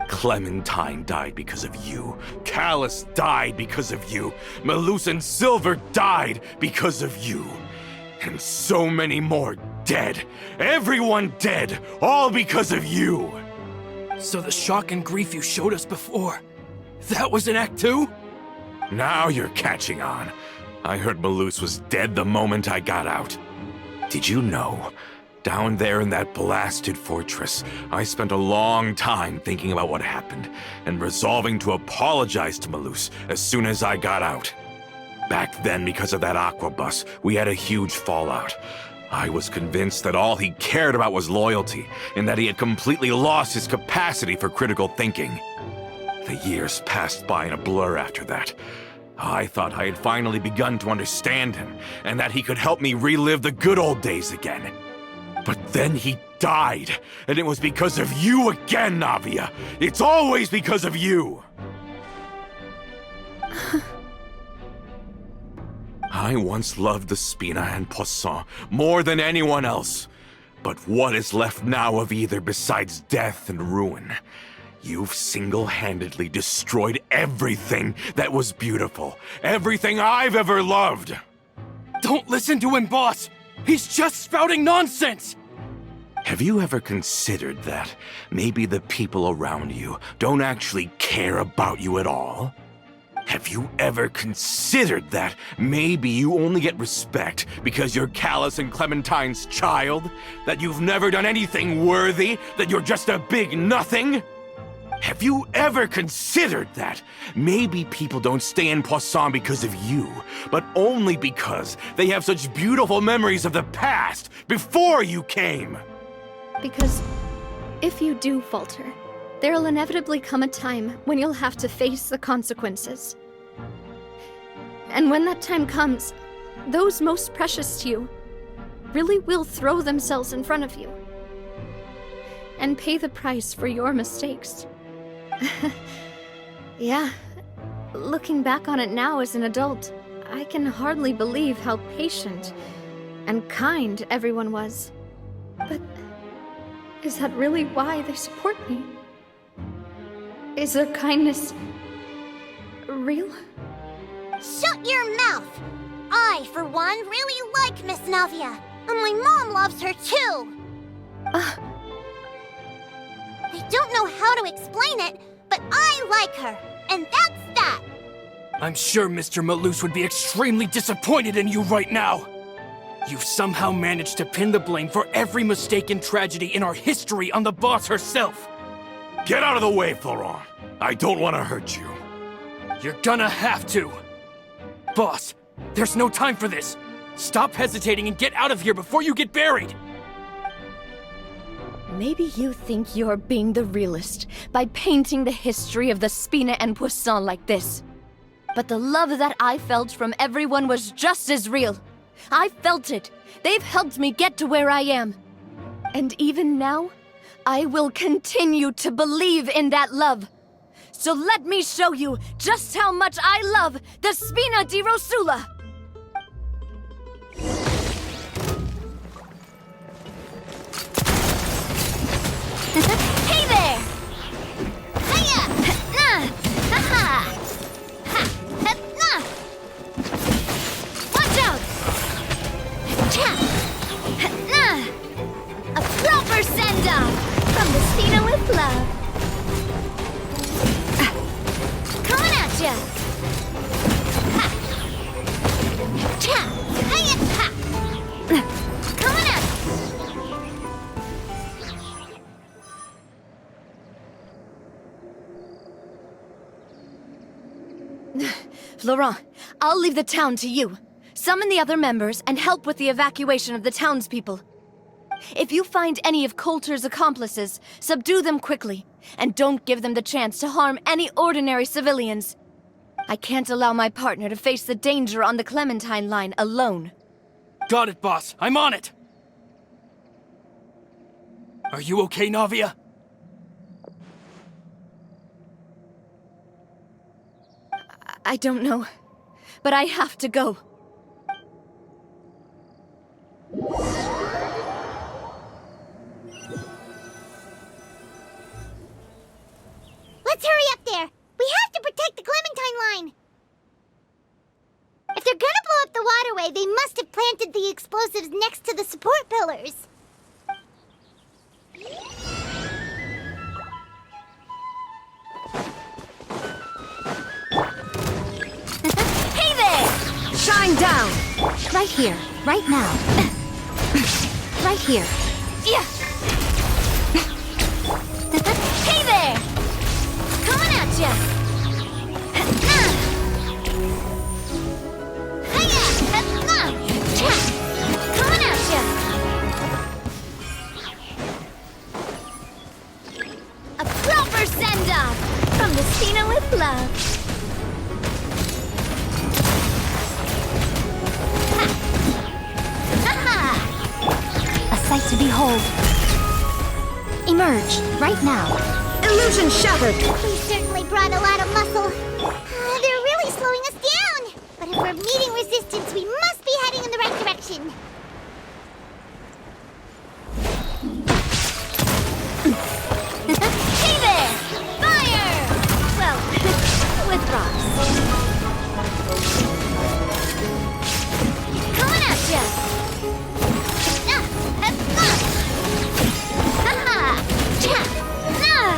Clementine died because of you. Callus died because of you. Malus and Silver died because of you. And so many more dead. Everyone dead, all because of you. So the shock and grief you showed us before, that was in Act 2? Now you're catching on. I heard Malus was dead the moment I got out. Did you know? Down there in that blasted fortress, I spent a long time thinking about what happened and resolving to apologize to Malus as soon as I got out. Back then, because of that aquabus, we had a huge fallout. I was convinced that all he cared about was loyalty, and that he had completely lost his capacity for critical thinking. The years passed by in a blur after that. I thought I had finally begun to understand him, and that he could help me relive the good old days again. But then he died, and it was because of you again, Navia! It's always because of you! I once loved the Spina and Poisson more than anyone else. But what is left now of either besides death and ruin? You've single-handedly destroyed everything that was beautiful. Everything I've ever loved. Don't listen to him, boss! He's just spouting nonsense! Have you ever considered that maybe the people around you don't actually care about you at all? Have you ever considered that maybe you only get respect because you're Callus and Clementine's child? That you've never done anything worthy? That you're just a big nothing? Have you ever considered that maybe people don't stay in Poisson because of you, but only because they have such beautiful memories of the past before you came? Because if you do falter, there'll inevitably come a time when you'll have to face the consequences. And when that time comes, those most precious to you really will throw themselves in front of you and pay the price for your mistakes. Yeah, looking back on it now as an adult, I can hardly believe how patient and kind everyone was. But is that really why they support me? Is their kindness real? Shut your mouth! I, for one, really like Miss Navia, and my mom loves her too! I don't know how to explain it, but I like her, and that's that! I'm sure Mr. Malus would be extremely disappointed in you right now! You've somehow managed to pin the blame for every mistake and tragedy in our history on the boss herself! Get out of the way, Florent! I don't want to hurt you. You're gonna have to! Boss, there's no time for this! Stop hesitating and get out of here before you get buried! Maybe you think you're being the realist by painting the history of the Spina and Poisson like this. But the love that I felt from everyone was just as real. I felt it. They've helped me get to where I am. And even now, I will continue to believe in that love. So let me show you just how much I love the Spina di Rosula! Hey there! Hiya! Nah! Ha-ha! Ha! Nah! Watch out! Cha! Nah! A proper send-off from the Spina with love. Coming at ya! Ha! Cha! Hiya! Ha! Coming at Laurent, I'll leave the town to you. Summon the other members and help with the evacuation of the townspeople. If you find any of Coulter's accomplices, subdue them quickly, and don't give them the chance to harm any ordinary civilians. I can't allow my partner to face the danger on the Clementine line alone. Got it, boss. I'm on it! Are you okay, Navia? I don't know, but I have to go. Let's hurry up there! We have to protect the Clementine line! If they're gonna blow up the waterway, they must have planted the explosives next to the support pillars. Hey there! Shine down! Right here, right now. Right here. Yeah! Hey there! Coming at ya! Hiya! Cha! Coming at ya! A proper send-off from the Spina with love. A sight to behold. Emerge, right now. Illusion shattered! We certainly brought a lot of muscle. They're really slowing us down. But if we're meeting resistance, we must be heading in the right direction. Hey there! Fire! Well, with rocks. Coming at ya! Ha-ha! Cha! Nah!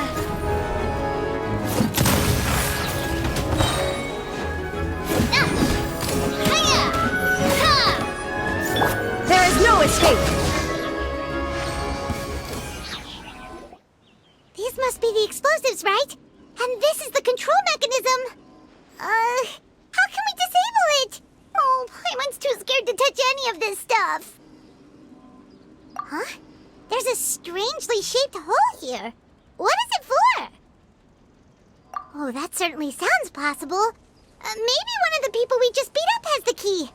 Hiya! Ha! There is no escape! These must be the explosives, right? And this is the control mechanism. How can we disable it? Oh, Paimon's too scared to touch any of this stuff. Huh? There's a strangely shaped hole here. What is it for? Oh, that certainly sounds possible. Maybe one of the people we just beat up has the key.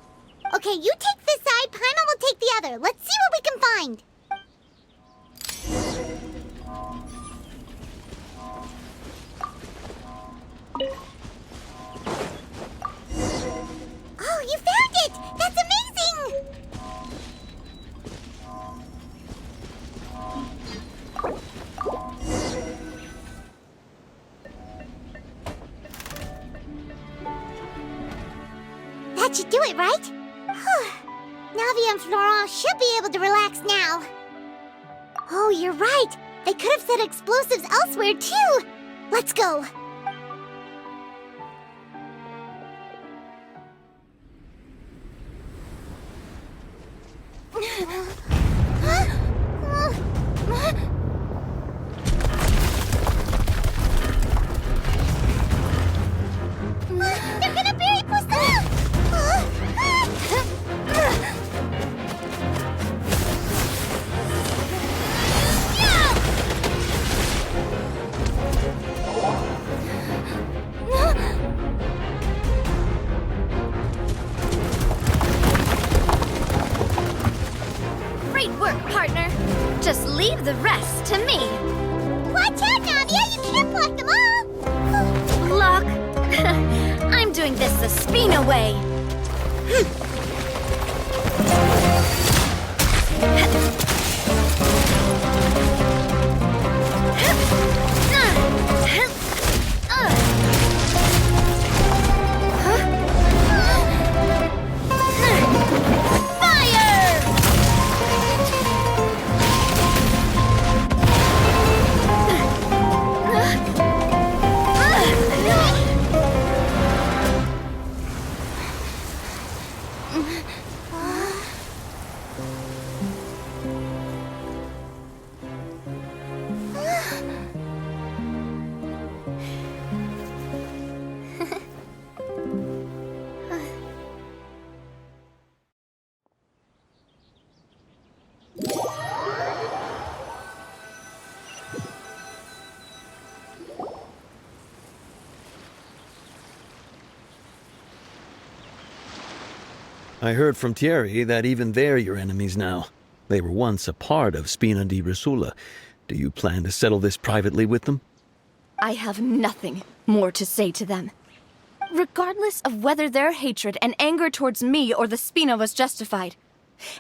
Okay, you take this side, Paimon will take the other. Let's see what we can find. Oh, you found it! That's amazing! That should do it, right? Navia and Florent should be able to relax now. Oh, you're right. They could have set explosives elsewhere, too. Let's go. They're gonna bury Poisson! way! I heard from Thierry that even they're your enemies now. They were once a part of Spina di Rosula. Do you plan to settle this privately with them? I have nothing more to say to them. Regardless of whether their hatred and anger towards me or the Spina was justified,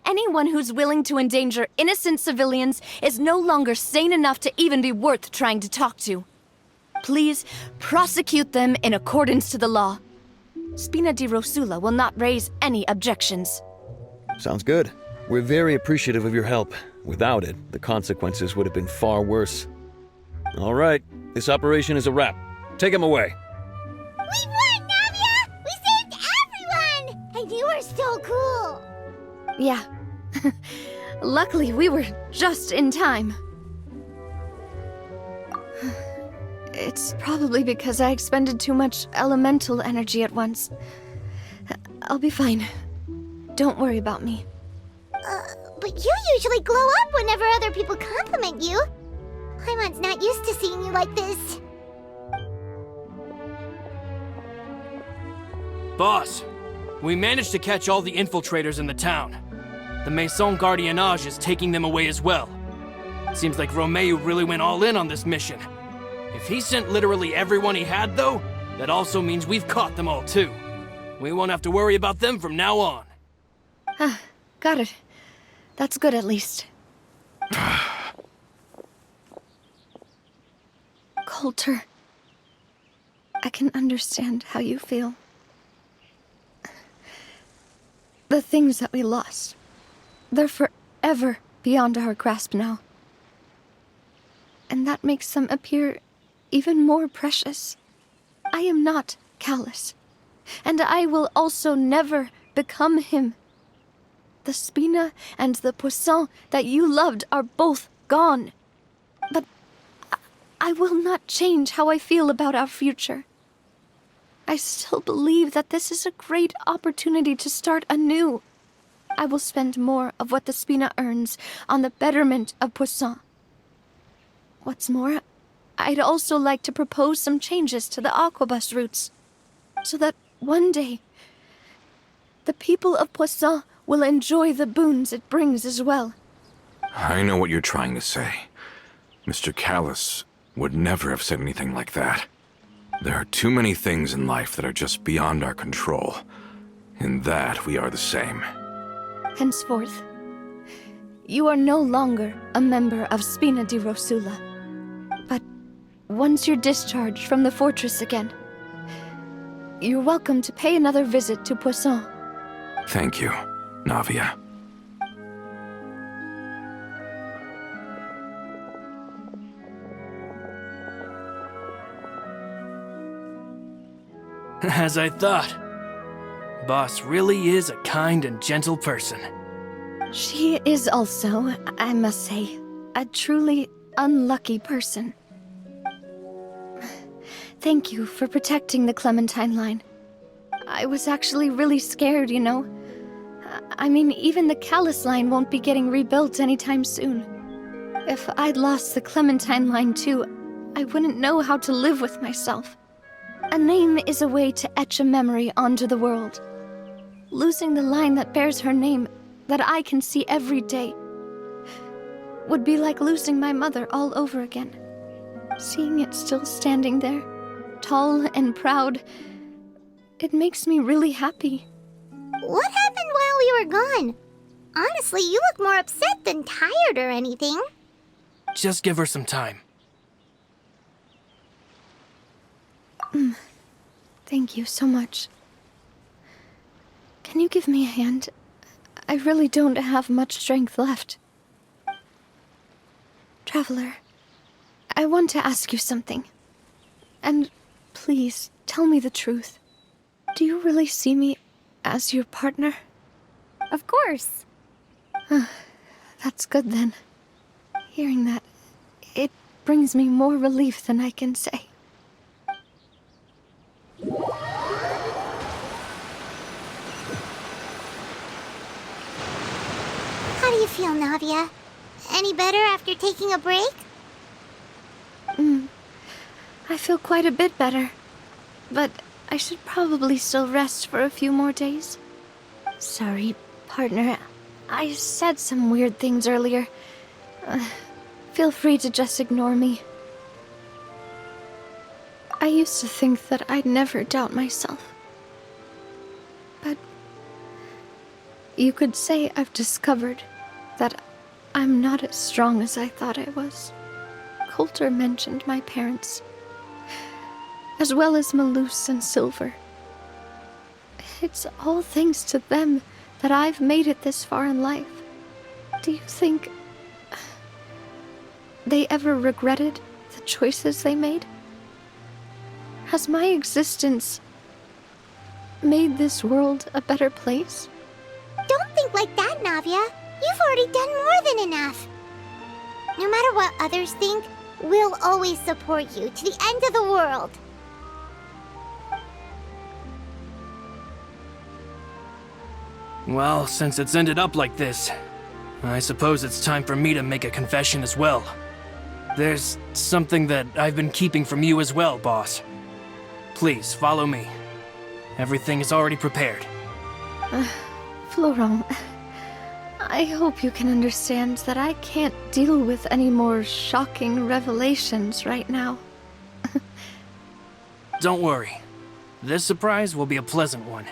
anyone who's willing to endanger innocent civilians is no longer sane enough to even be worth trying to talk to. Please prosecute them in accordance to the law. Spina di Rosula will not raise any objections. Sounds good. We're very appreciative of your help. Without it, the consequences would have been far worse. All right, this operation is a wrap. Take him away. We won, Navia! We saved everyone! And you were so cool! Yeah. Luckily, we were just in time. It's probably because I expended too much elemental energy at once. I'll be fine. Don't worry about me. But you usually glow up whenever other people compliment you. Paimon's not used to seeing you like this. Boss, we managed to catch all the infiltrators in the town. The Maison Gardiennage is taking them away as well. Seems like Romeo really went all in on this mission. If he sent literally everyone he had, though, that also means we've caught them all, too. We won't have to worry about them from now on. Got it. That's good, at least. Coulter, I can understand how you feel. The things that we lost, they're forever beyond our grasp now. And that makes them appear even more precious. I am not Callus, and I will also never become him. The Spina and the Poisson that you loved are both gone. But I will not change how I feel about our future. I still believe that this is a great opportunity to start anew. I will spend more of what the Spina earns on the betterment of Poisson. What's more, I'd also like to propose some changes to the Aquabus routes, so that one day, the people of Poisson will enjoy the boons it brings as well. I know what you're trying to say. Mr. Callus would never have said anything like that. There are too many things in life that are just beyond our control. In that, we are the same. Henceforth, you are no longer a member of Spina di Rosula. But once you're discharged from the fortress again, you're welcome to pay another visit to Poisson. Thank you, Navia. As I thought. Boss really is a kind and gentle person. She is also, I must say, a truly unlucky person. Thank you for protecting the Clementine line. I was actually really scared, you know. I mean, even the Callus line won't be getting rebuilt anytime soon. If I'd lost the Clementine line too, I wouldn't know how to live with myself. A name is a way to etch a memory onto the world. Losing the line that bears her name, that I can see every day, would be like losing my mother all over again. Seeing it still standing there, tall and proud, it makes me really happy. What happened while we were gone? Honestly, you look more upset than tired or anything. Just give her some time. Thank you so much. Can you give me a hand? I really don't have much strength left. Traveler, I want to ask you something. And please, tell me the truth. Do you really see me as your partner? Of course. That's good then. Hearing that, it brings me more relief than I can say. How do you feel, Navia? Any better after taking a break? I feel quite a bit better. But I should probably still rest for a few more days. Sorry, partner. I said some weird things earlier. Feel free to just ignore me. I used to think that I'd never doubt myself. But you could say I've discovered that I'm not as strong as I thought I was. Coulter mentioned my parents, as well as Malus and Silver. It's all thanks to them that I've made it this far in life. Do you think they ever regretted the choices they made? Has my existence made this world a better place? Don't think like that, Navia. You've already done more than enough. No matter what others think, we'll always support you to the end of the world. Well, since it's ended up like this, I suppose it's time for me to make a confession as well. There's something that I've been keeping from you as well, boss. Please, follow me. Everything is already prepared. Florent, I hope you can understand that I can't deal with any more shocking revelations right now. Don't worry. This surprise will be a pleasant one.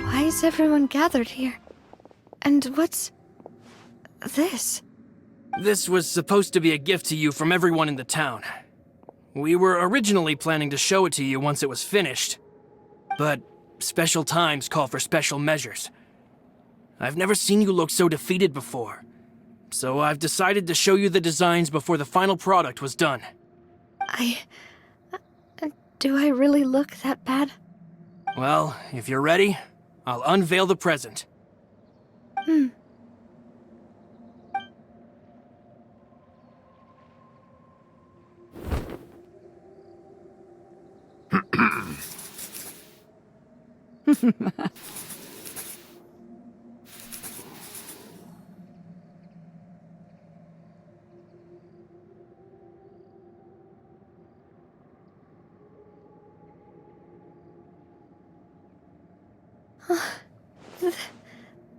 Why is everyone gathered here? And what's this? This was supposed to be a gift to you from everyone in the town. We were originally planning to show it to you once it was finished, but special times call for special measures. I've never seen you look so defeated before, so I've decided to show you the designs before the final product was done. Do I really look that bad? Well, if you're ready, I'll unveil the present.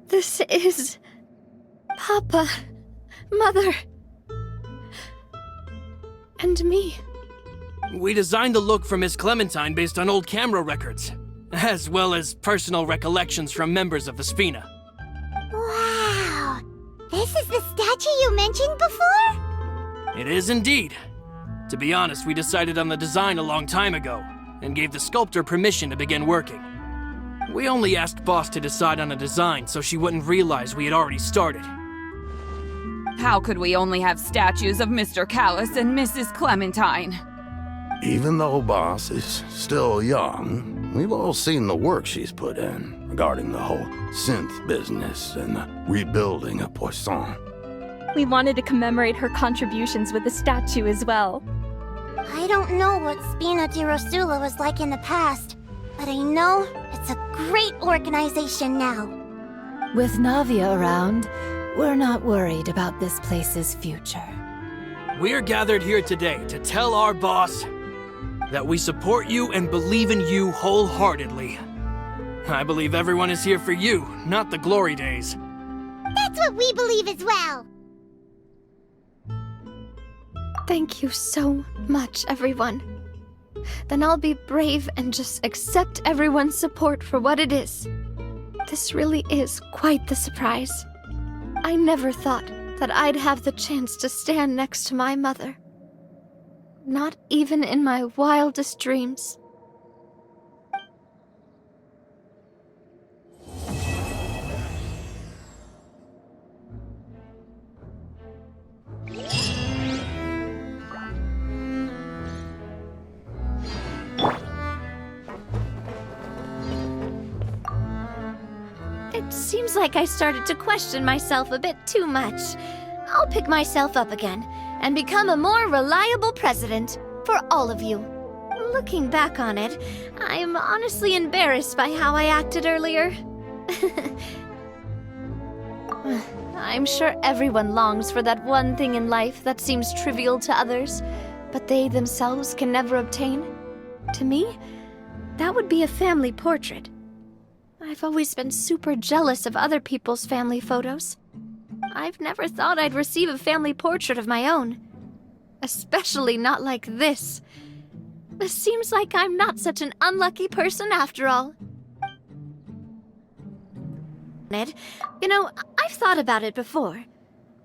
This is... Papa, Mother, and me. We designed the look for Miss Clementine based on old camera records, as well as personal recollections from members of the Spina. Wow! This is the statue you mentioned before? It is indeed. To be honest, we decided on the design a long time ago, and gave the sculptor permission to begin working. We only asked Boss to decide on a design so she wouldn't realize we had already started. How could we only have statues of Mr. Callus and Mrs. Clementine? Even though Boss is still young, we've all seen the work she's put in regarding the whole synth business and the rebuilding of Poisson. We wanted to commemorate her contributions with a statue as well. I don't know what Spina di Rosula was like in the past, but I know it's a great organization now. With Navia around, we're not worried about this place's future. We're gathered here today to tell our boss that we support you and believe in you wholeheartedly. I believe everyone is here for you, not the glory days. That's what we believe as well. Thank you so much, everyone. Then I'll be brave and just accept everyone's support for what it is. This really is quite the surprise. I never thought that I'd have the chance to stand next to my mother. Not even in my wildest dreams. It seems like I started to question myself a bit too much. I'll pick myself up again and become a more reliable president for all of you. Looking back on it, I'm honestly embarrassed by how I acted earlier. I'm sure everyone longs for that one thing in life that seems trivial to others, but they themselves can never obtain. To me, that would be a family portrait. I've always been super jealous of other people's family photos. I've never thought I'd receive a family portrait of my own. Especially not like this. It seems like I'm not such an unlucky person after all. You know, I've thought about it before.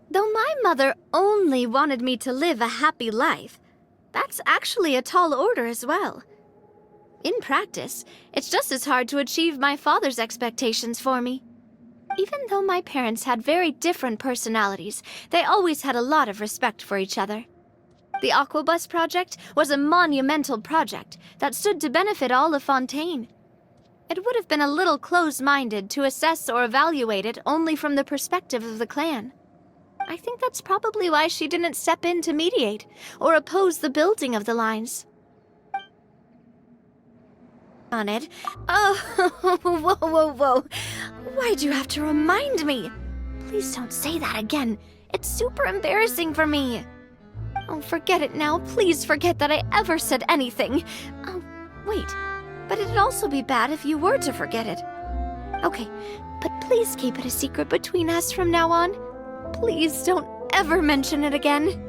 Though my mother only wanted me to live a happy life, that's actually a tall order as well. In practice, it's just as hard to achieve my father's expectations for me. Even though my parents had very different personalities, they always had a lot of respect for each other. The Aquabus project was a monumental project that stood to benefit all of Fontaine. It would have been a little close-minded to assess or evaluate it only from the perspective of the clan. I think that's probably why she didn't step in to mediate or oppose the building of the lines. On it. Oh, whoa. Why'd you have to remind me? Please don't say that again. It's super embarrassing for me. Oh, forget it now. Please forget that I ever said anything. Oh, wait. But it'd also be bad if you were to forget it. Okay, but please keep it a secret between us from now on. Please don't ever mention it again.